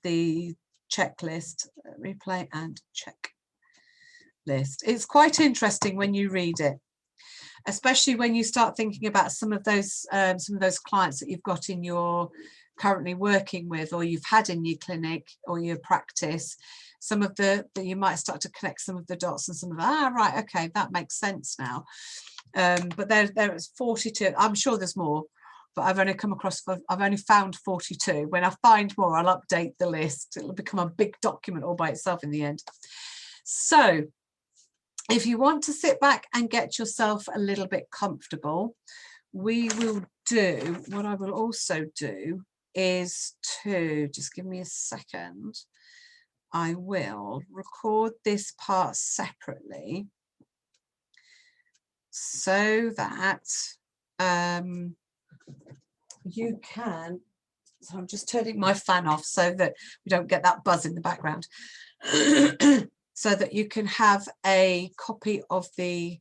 the checklist, replay and checklist. It's quite interesting when you read it, especially when you start thinking about some of those clients that you've got in your currently working with, or you've had in your clinic or your practice. Some of the you might start to connect some of the dots, and some of right, okay, that makes sense now. But there is 42. I'm sure there's more, but I've only found 42. When I find more, I'll update the list. It'll become a big document all by itself in the end. So if you want to sit back and get yourself a little bit comfortable, we will do, what I will also do is to, just give me a second, I will record this part separately so that you can, so I'm just turning my fan off so that we don't get that buzz in the background, so that you can have a copy of the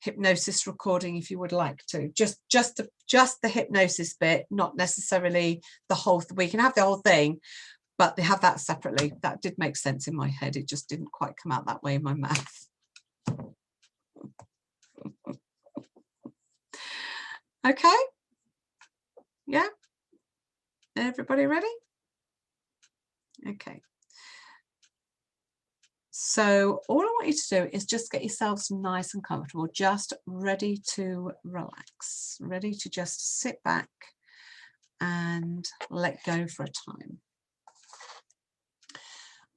hypnosis recording if you would like to. Just the hypnosis bit, not necessarily the whole. We can have the whole thing, but they have that separately. That did make sense in my head. It just didn't quite come out that way in my mouth. Okay. Yeah. Everybody ready? Okay. So all I want you to do is just get yourselves nice and comfortable, just ready to relax, ready to just sit back and let go for a time.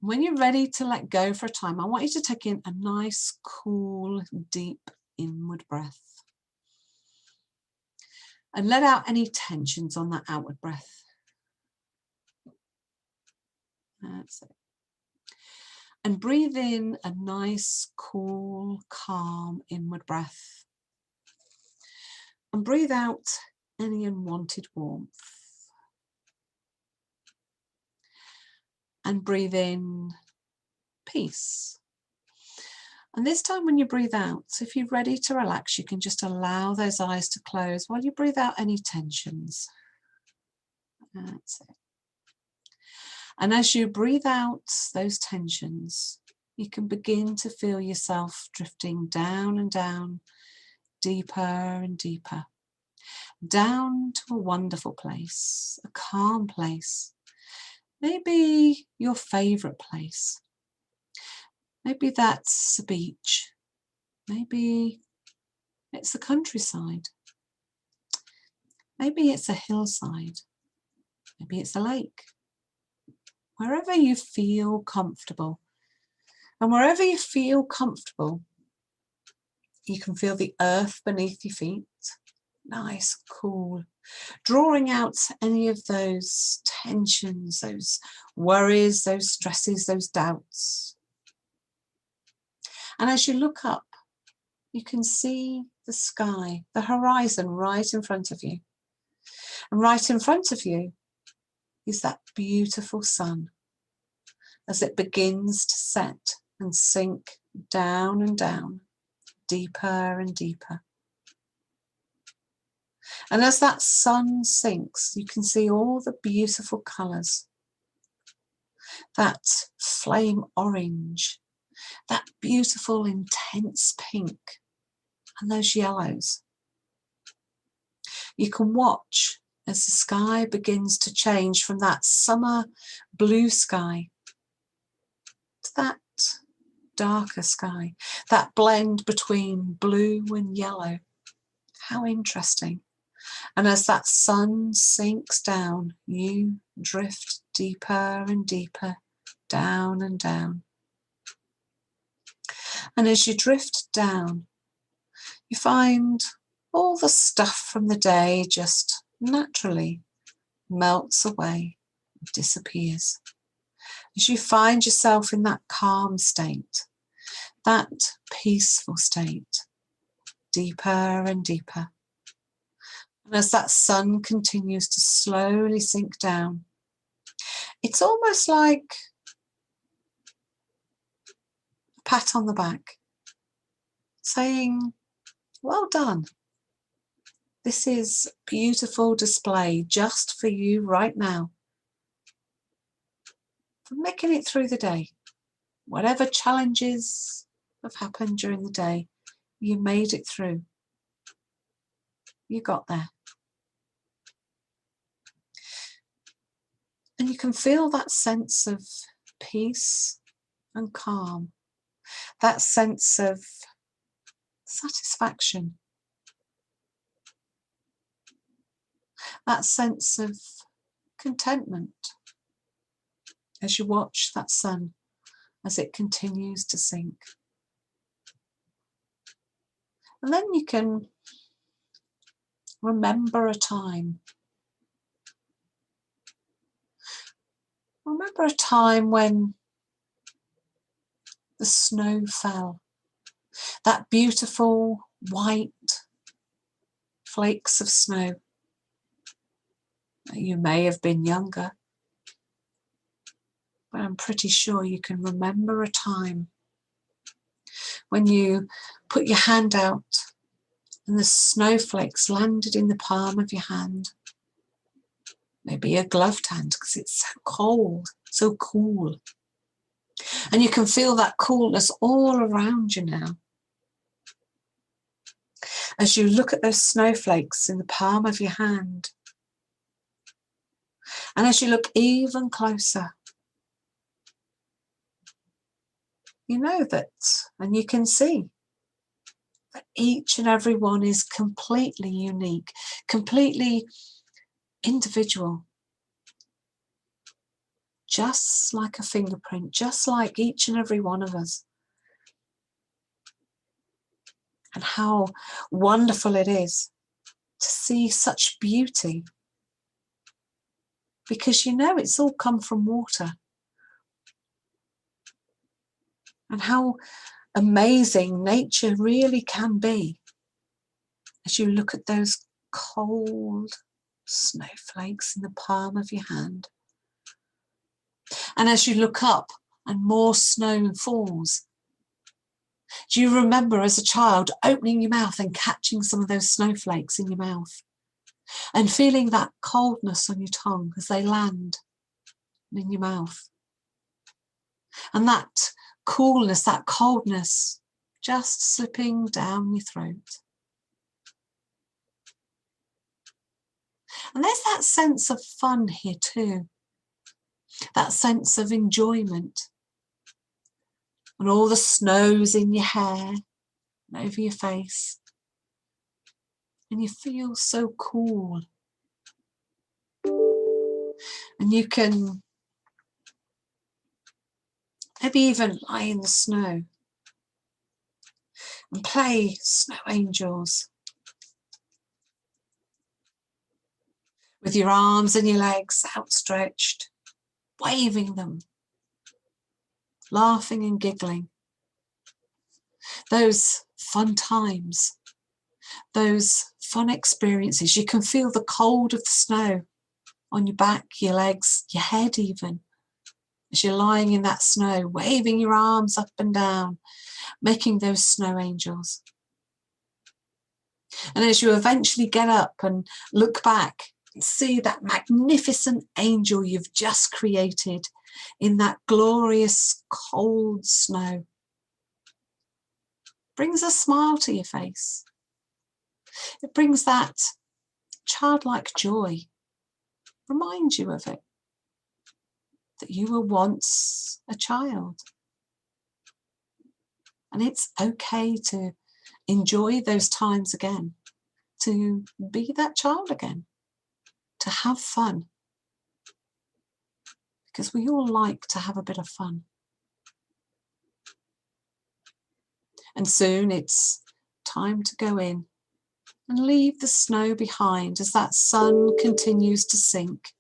When you're ready to let go for a time, I want you to take in a nice, cool, deep inward breath. And let out any tensions on that outward breath. That's it. And breathe in a nice, cool, calm inward breath. And breathe out any unwanted warmth. And breathe in peace. And this time when you breathe out, if you're ready to relax, you can just allow those eyes to close while you breathe out any tensions. That's it. And as you breathe out those tensions, you can begin to feel yourself drifting down and down, deeper and deeper, down to a wonderful place, a calm place, maybe your favorite place. Maybe that's a beach, maybe it's the countryside, maybe it's a hillside, maybe it's a lake. Wherever you feel comfortable. And wherever you feel comfortable, you can feel the earth beneath your feet, nice, cool, drawing out any of those tensions, those worries, those stresses, those doubts. And as you look up, you can see the sky, the horizon right in front of you. And right in front of you is that beautiful sun as it begins to set and sink down and down, deeper and deeper. And as that sun sinks, you can see all the beautiful colours. That flame orange, that beautiful intense pink, and those yellows. You can watch as the sky begins to change from that summer blue sky to that darker sky, that blend between blue and yellow. How interesting. And as that sun sinks down, you drift deeper and deeper, down and down. And as you drift down, you find all the stuff from the day just naturally melts away, disappears. As you find yourself in that calm state, that peaceful state, deeper and deeper. And as that sun continues to slowly sink down, it's almost like a pat on the back, saying, well done. This is a beautiful display just for you right now. For making it through the day. Whatever challenges have happened during the day, you made it through. You got there. And you can feel that sense of peace and calm, that sense of satisfaction, that sense of contentment as you watch that sun as it continues to sink. And then you can remember a time. Remember a time when the snow fell. That beautiful white flakes of snow. You may have been younger, but I'm pretty sure you can remember a time when you put your hand out and the snowflakes landed in the palm of your hand. Maybe a gloved hand because it's so cold, so cool. And you can feel that coolness all around you now. As you look at those snowflakes in the palm of your hand, and as you look even closer, you know that, and you can see that each and every one is completely unique, completely individual, just like a fingerprint, just like each and every one of us. And how wonderful it is to see such beauty, because you know it's all come from water. And how amazing nature really can be as you look at those cold snowflakes in the palm of your hand. And as you look up and more snow falls, do you remember as a child opening your mouth and catching some of those snowflakes in your mouth and feeling that coldness on your tongue as they land in your mouth? And that coolness, that coldness just slipping down your throat. And there's that sense of fun here too, that sense of enjoyment. And all the snow's in your hair and over your face. And you feel so cool. And you can maybe even lie in the snow and play snow angels with your arms and your legs outstretched, waving them, laughing and giggling. Those fun times, those fun experiences. You can feel the cold of the snow on your back, your legs, your head even, as you're lying in that snow, waving your arms up and down, making those snow angels. And as you eventually get up and look back and see that magnificent angel you've just created in that glorious cold snow, brings a smile to your face. It brings that childlike joy. Reminds you of it, that you were once a child. And it's okay to enjoy those times again, to be that child again, to have fun. Because we all like to have a bit of fun. And soon it's time to go in and leave the snow behind as that sun continues to sink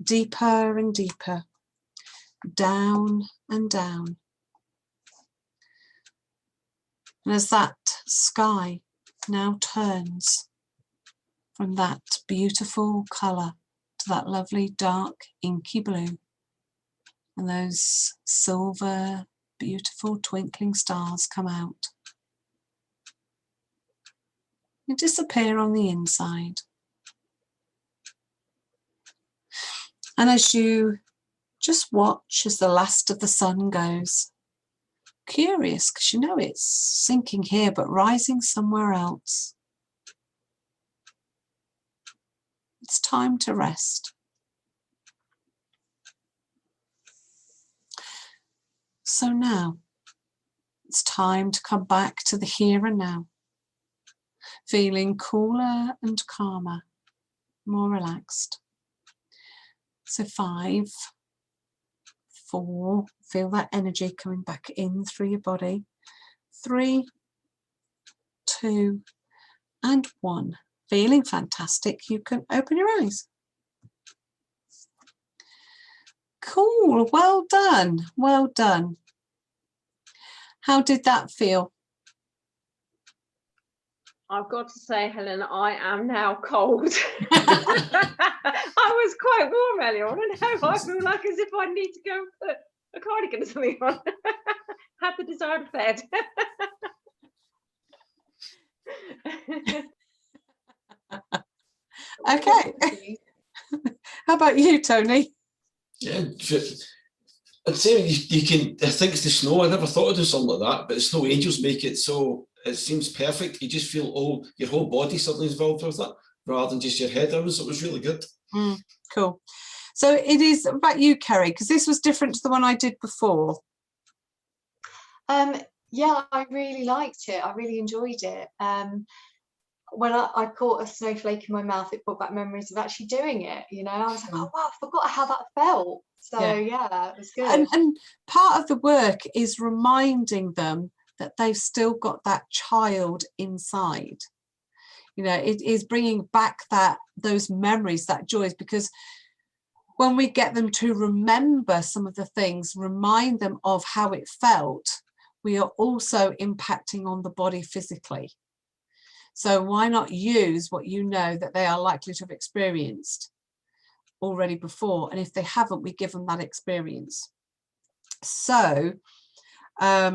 deeper and deeper, down and down. And as that sky now turns from that beautiful colour to that lovely dark inky blue, and those silver, beautiful twinkling stars come out and disappear on the inside. And as you just watch as the last of the sun goes, curious because you know it's sinking here but rising somewhere else, it's time to rest. So now it's time to come back to the here and now, feeling cooler and calmer, more relaxed. So 5, 4, feel that energy coming back in through your body. 3, 2, and 1. Feeling fantastic. You can open your eyes. Cool. Well done. Well done. How did that feel? I've got to say, Helen, I am now cold. I was quite warm earlier on, and now I feel like as if I need to go and put a cardigan or something on. Had the desired effect. Okay. How about you, Tony? Yeah, I'd say you can. I think it's the snow. I never thought I'd do something like that, but the snow angels make it so it seems perfect. You just feel your whole body suddenly involved with it, rather than just your head. It was really good. Cool. So it is about you, Kerry, because this was different to the one I did before. Yeah, I really liked it. I really enjoyed it. When I caught a snowflake in my mouth, it brought back memories of actually doing it. You know, I was like, oh wow, I forgot how that felt. So yeah, it was good. And part of the work is reminding them that they've still got that child inside. You know, it is bringing back those memories, that joys, because when we get them to remember some of the things, remind them of how it felt, we are also impacting on the body physically. So why not use what you know that they are likely to have experienced already before? And if they haven't, we give them that experience. So, I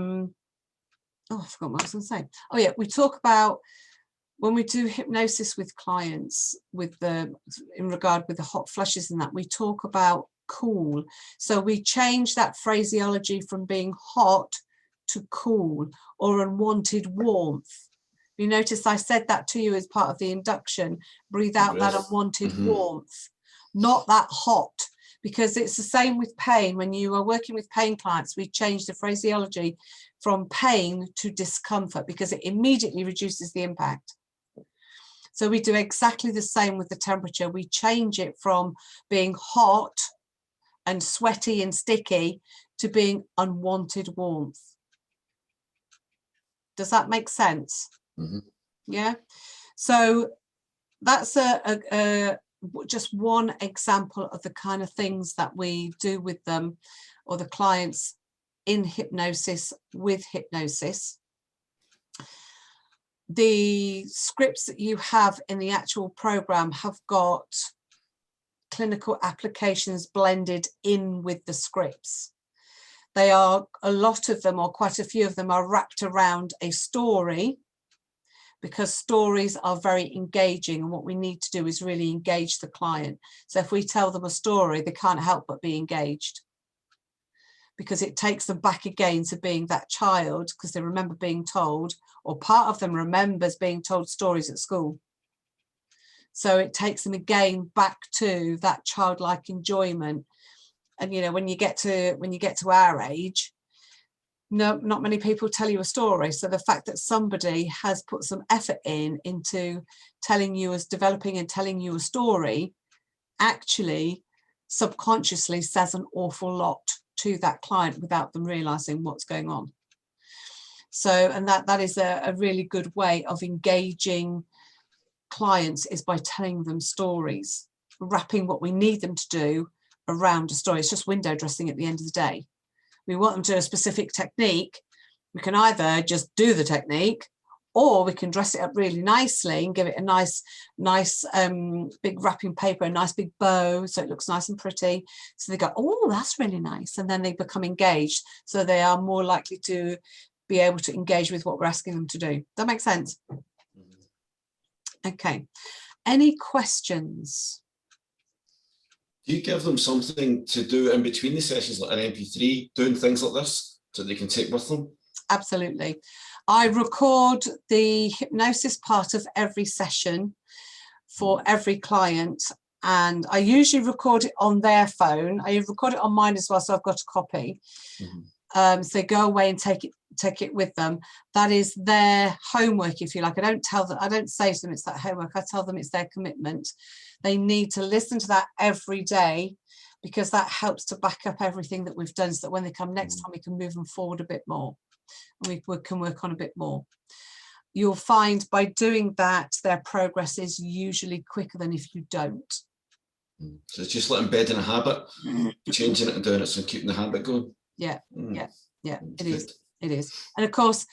forgot what I was going to say. Oh yeah, we talk about when we do hypnosis with clients in regard with the hot flushes and that, we talk about cool. So we change that phraseology from being hot to cool or unwanted warmth. You notice I said that to you as part of the induction. Breathe out that unwanted warmth, not that hot, because it's the same with pain. When you are working with pain clients, we change the phraseology from pain to discomfort because it immediately reduces the impact. So we do exactly the same with the temperature. We change it from being hot and sweaty and sticky to being unwanted warmth. Does that make sense? Yeah. So that's just one example of the kind of things that we do with them or the clients in hypnosis with hypnosis. The scripts that you have in the actual program have got clinical applications blended in with the scripts. They are, a lot of them, or quite a few of them, are wrapped around a story, because stories are very engaging, and what we need to do is really engage the client. So if we tell them a story, they can't help but be engaged, because it takes them back again to being that child, because they remember being told, or part of them remembers being told stories at school. So it takes them again back to that childlike enjoyment. And you know, when you get to our age, No, not many people tell you a story. So the fact that somebody has put some effort into telling you, as developing and telling you a story, actually subconsciously says an awful lot to that client without them realizing what's going on. So, and that is a really good way of engaging clients, is by telling them stories, wrapping what we need them to do around a story. It's just window dressing at the end of the day. We want them to do a specific technique. We can either just do the technique, or we can dress it up really nicely and give it a nice big wrapping paper, a nice big bow, so it looks nice and pretty. So they go, oh, that's really nice. And then they become engaged. So they are more likely to be able to engage with what we're asking them to do. Does that make sense? Okay. Any questions? Do you give them something to do in between the sessions, like an MP3, doing things like this, so they can take with them? Absolutely. I record the hypnosis part of every session for every client, and I usually record it on their phone. I record it on mine as well, so I've got a copy. So they go away and take it with them. That is their homework, if you like. I don't say to them it's that homework. I tell them it's their commitment. They need to listen to that every day, because that helps to back up everything that we've done, so that when they come next time, we can move them forward a bit more, and we can work on a bit more. You'll find by doing that, their progress is usually quicker than if you don't. So it's just like embedding a habit, changing it and doing it, so keeping the habit going. Yeah, it is. And of course,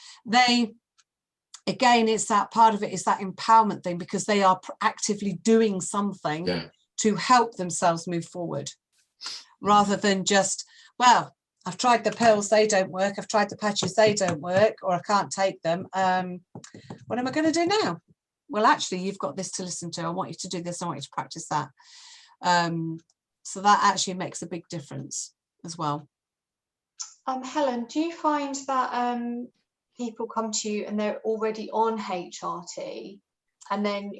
again, it's that part of it is that empowerment thing, because they are actively doing something to help themselves move forward, rather than just, well, I've tried the pills, they don't work. I've tried the patches, they don't work, or I can't take them. What am I going to do now? Well, actually, you've got this to listen to. I want you to do this. I want you to practice that. So that actually makes a big difference as well. Helen, do you find that people come to you and they're already on HRT, and then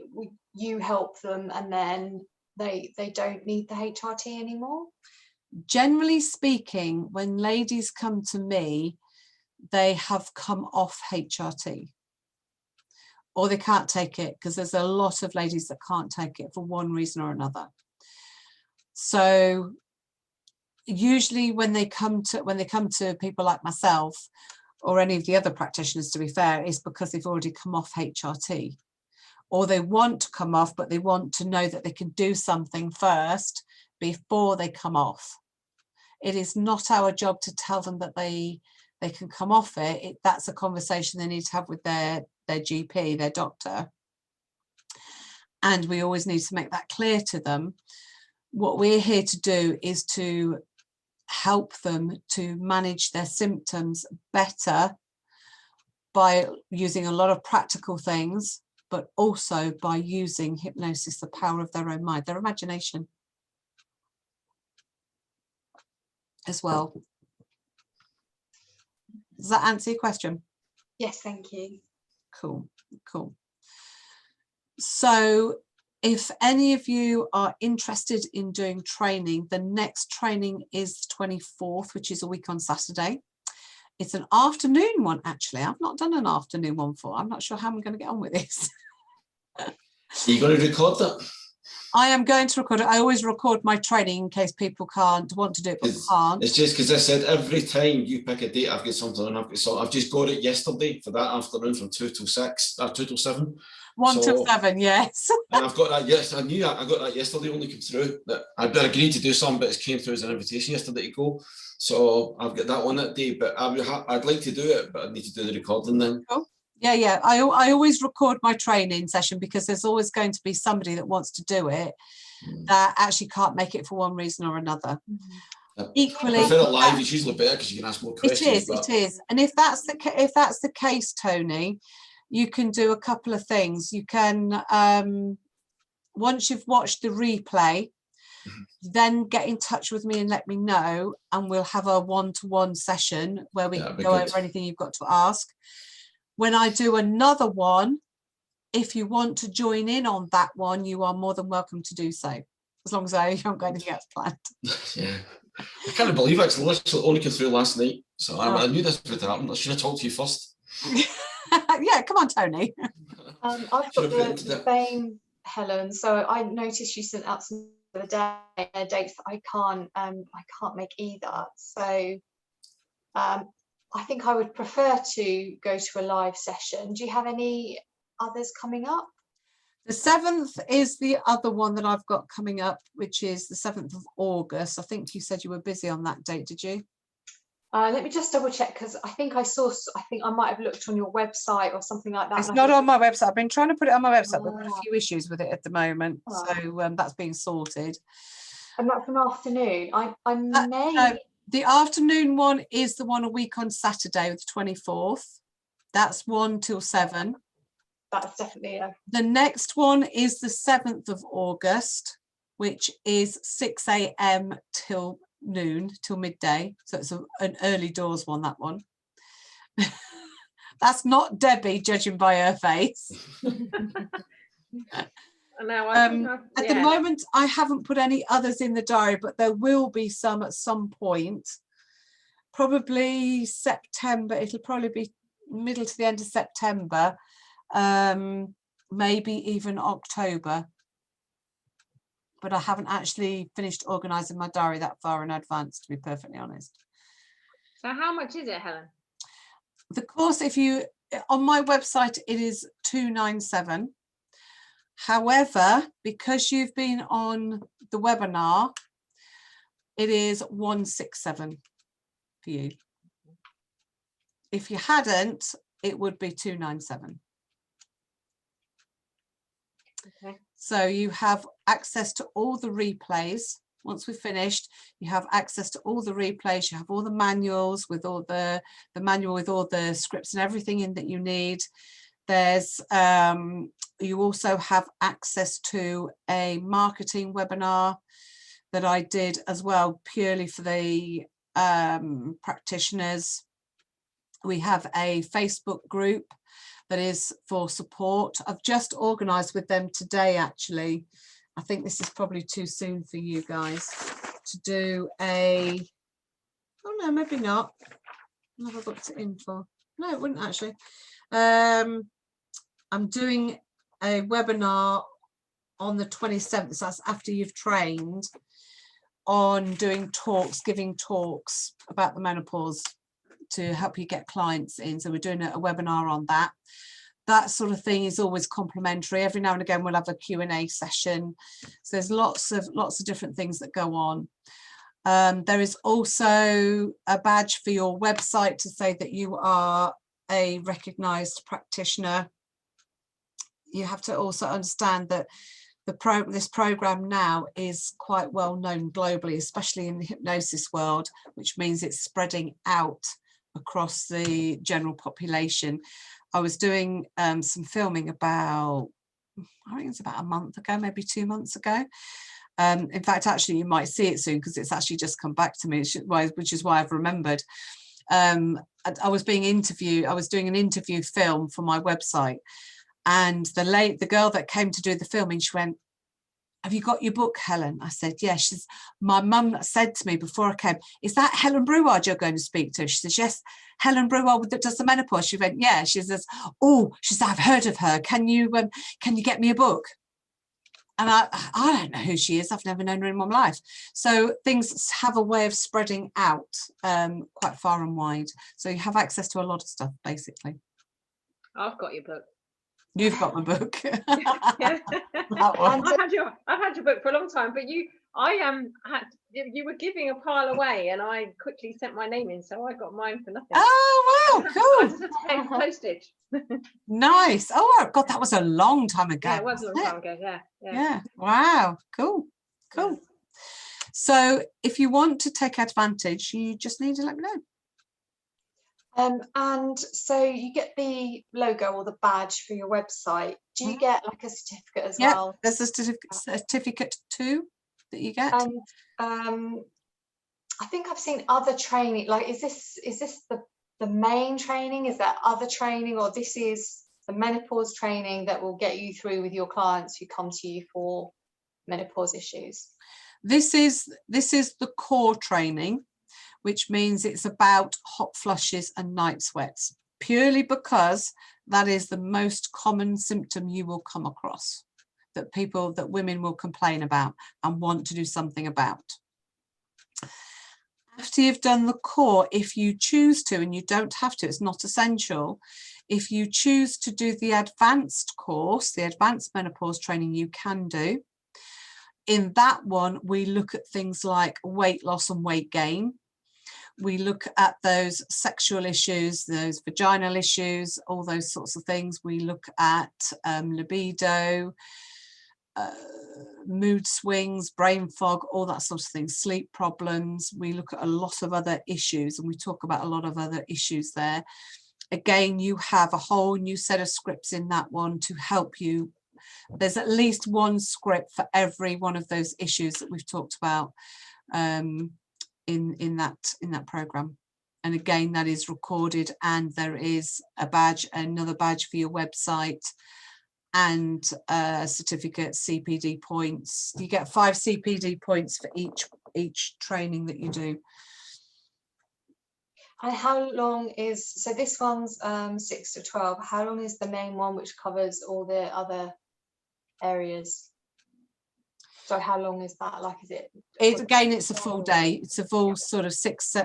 you help them, and then they don't need the HRT anymore? Generally speaking, when ladies come to me, they have come off HRT, or they can't take it, because there's a lot of ladies that can't take it for one reason or another. So usually when they come to people like myself, or any of the other practitioners, to be fair, is because they've already come off HRT, or they want to come off, but they want to know that they can do something first before they come off. It is not our job to tell them that they can come off it. That's a conversation they need to have with their GP, their doctor. And we always need to make that clear to them. What we're here to do is to help them to manage their symptoms better by using a lot of practical things, but also by using hypnosis, the power of their own mind, their imagination as well. Does that answer your question? Yes, thank you. Cool. So if any of you are interested in doing training, the next training is the 24th, which is a week on Saturday. It's an afternoon one, actually. I've not done an afternoon one before. I'm not sure how I'm going to get on with this. Are you going to record that? I am going to record it. I always record my training in case people want to do it, but can't. It's just because I said every time you pick a date, I've got something and I've just got it yesterday for that afternoon from 2 till 6, 2 till 7. 1 till 7, yes. And I've got that, yes, I knew I got that yesterday, only came through. That I'd agreed to do some, but it came through as an invitation yesterday to go. So I've got that one that day, but I'd like to do it, but I need to do the recording then. Cool. Yeah. I always record my training session, because there's always going to be somebody that wants to do it that actually can't make it for one reason or another. Equally, I prefer it live. It's usually better because you can ask more questions. It is. And if that's the case, Tony, you can do a couple of things. You can, once you've watched the replay, then get in touch with me and let me know, and we'll have a one-to-one session where we can go over anything you've got to ask. When I do another one, if you want to join in on that one, you are more than welcome to do so, as long as I haven't got anything else planned. Yeah. can't believe it. It's literally only came through last night. So Oh. I knew this would happen. I should have talked to you first. Yeah, come on, Tony. I've got the same, Helen. So I noticed you sent out some of the dates that I can't make either. So I think I would prefer to go to a live session. Do you have any others coming up? The 7th is the other one that I've got coming up, which is the 7th of August. I think you said you were busy on that date, did you? Let me just double check, because I think I might have looked on your website or something like that. It's not on my website. I've been trying to put it on my website, but we've got a few issues with it at the moment. So that's being sorted. And that's an afternoon. I may... The afternoon one is the one a week on Saturday, the 24th. That's 1 till 7. That's definitely The next one is the 7th of August, which is 6 a.m. till noon, till midday. So it's an early doors one, that one. That's not Debbie, judging by her face. At the moment, I haven't put any others in the diary, but there will be some at some point. Probably September. It'll probably be middle to the end of September, maybe even October. But I haven't actually finished organising my diary that far in advance, to be perfectly honest. So how much is it, Helen? The course, on my website, it is $297. However, because you've been on the webinar, it is $167 for you. If you hadn't, it would be $297. Okay. So you have access to all the replays. Once we've finished, you have access to all the replays. You have all the manuals with all the manual with all the scripts and everything in that you need. There's you also have access to a marketing webinar that I did as well, purely for the practitioners. We have a Facebook group that is for support. I've just organised with them today, actually. I think this is probably too soon for you guys to do a, oh no, maybe not. I've never booked it in for, no, it wouldn't actually. I'm doing a webinar on the 27th, so that's after you've trained, on doing talks, giving talks about the menopause to help you get clients in. So we're doing a webinar on that. That sort of thing is always complimentary. Every now and again we'll have a Q&A session. So there's lots of different things that go on. There is also a badge for your website to say that you are a recognised practitioner. You have to also understand that this program now is quite well known globally, especially in the hypnosis world, which means it's spreading out across the general population. I was doing some filming about, I think it's about a month ago, maybe 2 months ago. In fact, actually, you might see it soon because it's actually just come back to me, which is why I've remembered. I was being interviewed. I was doing an interview film for my website, and the girl that came to do the filming, she went, "Have you got your book, Helen?" I said, "Yes." She says, "My mum said to me before I came, is that Helen Breward you're going to speak to?" She says, "Yes, Helen Breward that does the menopause." She went, "Yeah." She says, "Oh," she said, "I've heard of her. Can you get me a book?" And I don't know who she is. I've never known her in my life. So things have a way of spreading out quite far and wide. So you have access to a lot of stuff, basically. I've got your book. You've got my book. Yeah. I've had your book for a long time, but you were giving a pile away, and I quickly sent my name in, so I got mine for nothing. Oh wow, cool! I just had to pay for postage. Nice. Oh God, that was a long time ago. Yeah, it was a long time ago. Yeah. Wow. Cool. Yeah. So if you want to take advantage, you just need to let me know. And so you get the logo or the badge for your website. Do you get like a certificate as well? There's a certificate too that you get. And I think I've seen other training. Like, is this the main training? Is there other training, or this is the menopause training that will get you through with your clients who come to you for menopause issues? This is the core training, which means it's about hot flushes and night sweats, purely because that is the most common symptom you will come across, that women will complain about and want to do something about. After you've done the core, if you choose to, and you don't have to, it's not essential, if you choose to do the advanced course, the advanced menopause training, you can do. In that one, we look at things like weight loss and weight gain. We look at those sexual issues, those vaginal issues, all those sorts of things. We look at libido, mood swings, brain fog, all that sort of thing, sleep problems. We look at a lot of other issues, and we talk about a lot of other issues there. Again, you have a whole new set of scripts in that one to help you. There's at least one script for every one of those issues that we've talked about in that program. And again, that is recorded, and there is a badge, another badge for your website, and a certificate, CPD points. You get 5 CPD points for each training that you do. And how long is, so this one's 6 to 12, how long is the main one which covers all the other areas? So how long is that? Like, is it? Again, it's a full day. It's a full sort of 6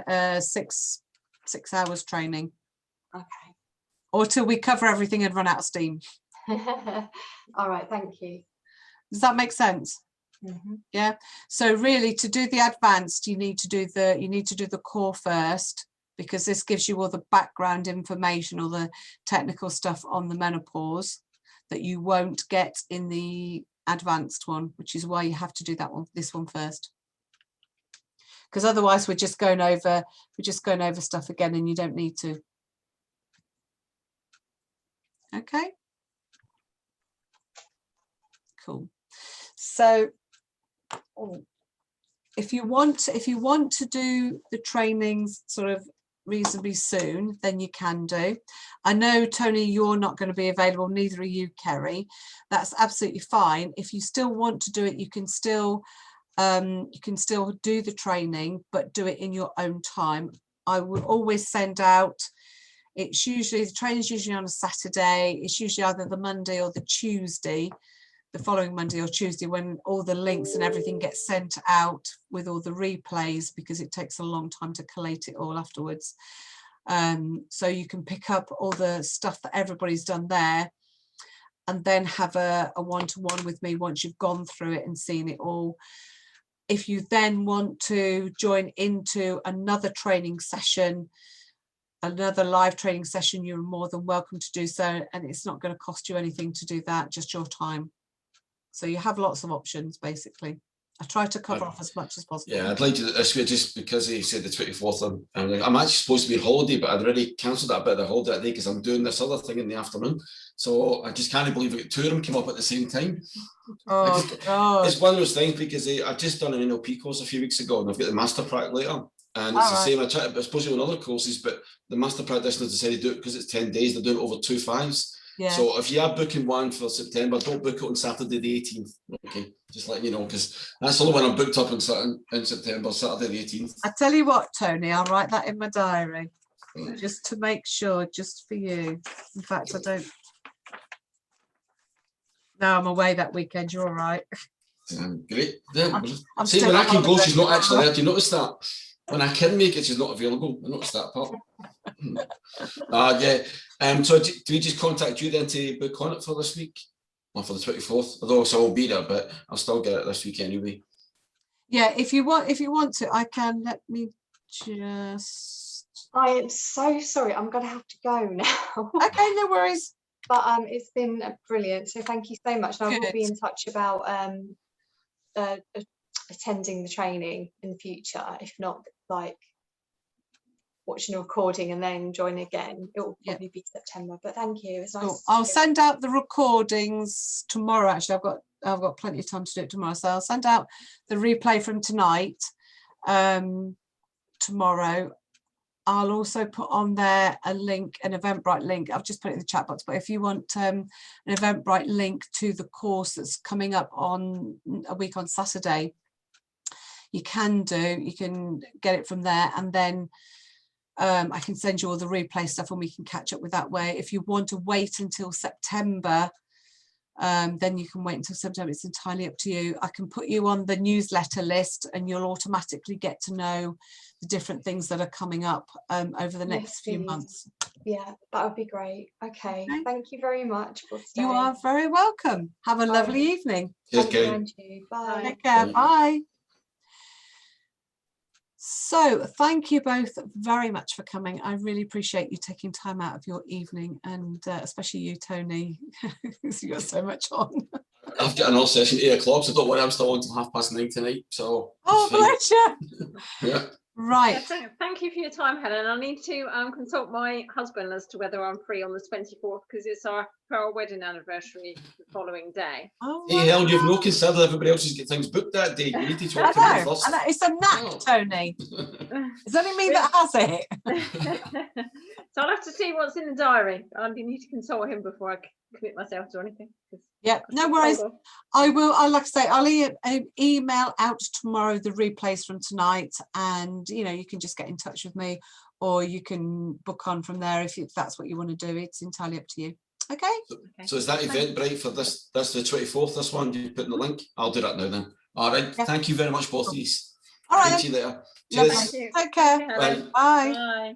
hours training. Okay. Or till we cover everything and run out of steam. All right, thank you. Does that make sense? Mm-hmm. Yeah. So really, to do the advanced, you need to do the core first, because this gives you all the background information, all the technical stuff on the menopause that you won't get in the advanced one, which is why you have to do this one first. Because otherwise we're just going over stuff again, and you don't need to. Okay. Cool. So if you want to do the trainings sort of reasonably soon, then you can do. I know, Tony, you're not going to be available, neither are you, Kerry. That's absolutely fine. If you still want to do it, you can still do the training, but do it in your own time. I will always send out, it's usually, the training is usually on a Saturday. It's usually either the Monday or the Tuesday, the following Monday or Tuesday, when all the links and everything gets sent out with all the replays, because it takes a long time to collate it all afterwards. So you can pick up all the stuff that everybody's done there, and then have a one-to-one with me once you've gone through it and seen it all. If you then want to join into another training session, another live training session, you're more than welcome to do so, and it's not going to cost you anything to do that, just your time. So you have lots of options, basically. I try to cover off as much as possible. Yeah, I'd like to this week, just because he said the 24th. I'm actually supposed to be on holiday, but I'd already cancelled that bit of the holiday that day because I'm doing this other thing in the afternoon. So I just can't believe it. 2 of them came up at the same time. Oh, God. It's one of those things, because I've just done an NLP course a few weeks ago, and I've got the master prac later. And it's the same. I supposed to do on other courses, but the master practitioners decided to do it because it's 10 days. They're doing it over 2 5s. Yeah. So if you are booking one for September, don't book it on Saturday the 18th. Okay, just letting you know, because that's the only one I'm booked up in September, Saturday the 18th. I tell you what, Tony, I'll write that in my diary just to make sure, just for you. In fact, I don't. No, I'm away that weekend. You're all right. Great. Yeah. See, when I can go, she's not actually there. Do you notice that? When I can make it, she's not available. I noticed that part. Yeah. So do we just contact you then to book on it for this week? Or for the 24th? Although I won't be there, but I'll still get it this week anyway. Yeah, if you want to, I can. Let me just. I am so sorry. I'm going to have to go now. Okay, no worries. But it's been brilliant. So thank you so much. And I will be in touch about attending the training in the future. If not, like watching a recording and then join again. It will probably be September. But thank you. It's nice. Cool. I'll send out the recordings tomorrow. Actually, I've got plenty of time to do it tomorrow. So I'll send out the replay from tonight tomorrow. I'll also put on there a link, an Eventbrite link. I've just put it in the chat box, but if you want an Eventbrite link to the course that's coming up on a week on Saturday, you can get it from there, and then I can send you all the replay stuff and we can catch up with that way. If you want to wait until September, then you can wait until September. It's entirely up to you. I can put you on the newsletter list and you'll automatically get to know the different things that are coming up over the next few months. Yeah, that would be great. Okay. Thank you very much for staying. You are very welcome. Have a lovely evening. Okay. Bye. Take care. Bye. So thank you both very much for coming. I really appreciate you taking time out of your evening, and especially you, Tony, because you've got so much on. I've got another session at 8 o'clock, so don't worry, I'm still on till 9:30 tonight. So bless you. Yeah. Right. Yeah, thank you for your time, Helen. I need to consult my husband as to whether I'm free on the 24th, because it's our wedding anniversary the following day. Oh, hey, Helen, you've no considered everybody else has got things booked that day. You need to talk to me first. I know. It's a knack, Tony. It's only me that has it. So I'll have to see what's in the diary. I need to consult him before I commit myself to anything. Yeah, no worries. I will. Like I say, I'll email out tomorrow the replays from tonight, and you can just get in touch with me, or you can book on from there if that's what you want to do. It's entirely up to you. Okay. So is that Eventbrite for this the 24th? This one you put in the link. I'll do that now then. All right. Yeah. Thank you very much, both of you. All right. See you later. Cheers. Take care. Bye. Bye. Bye.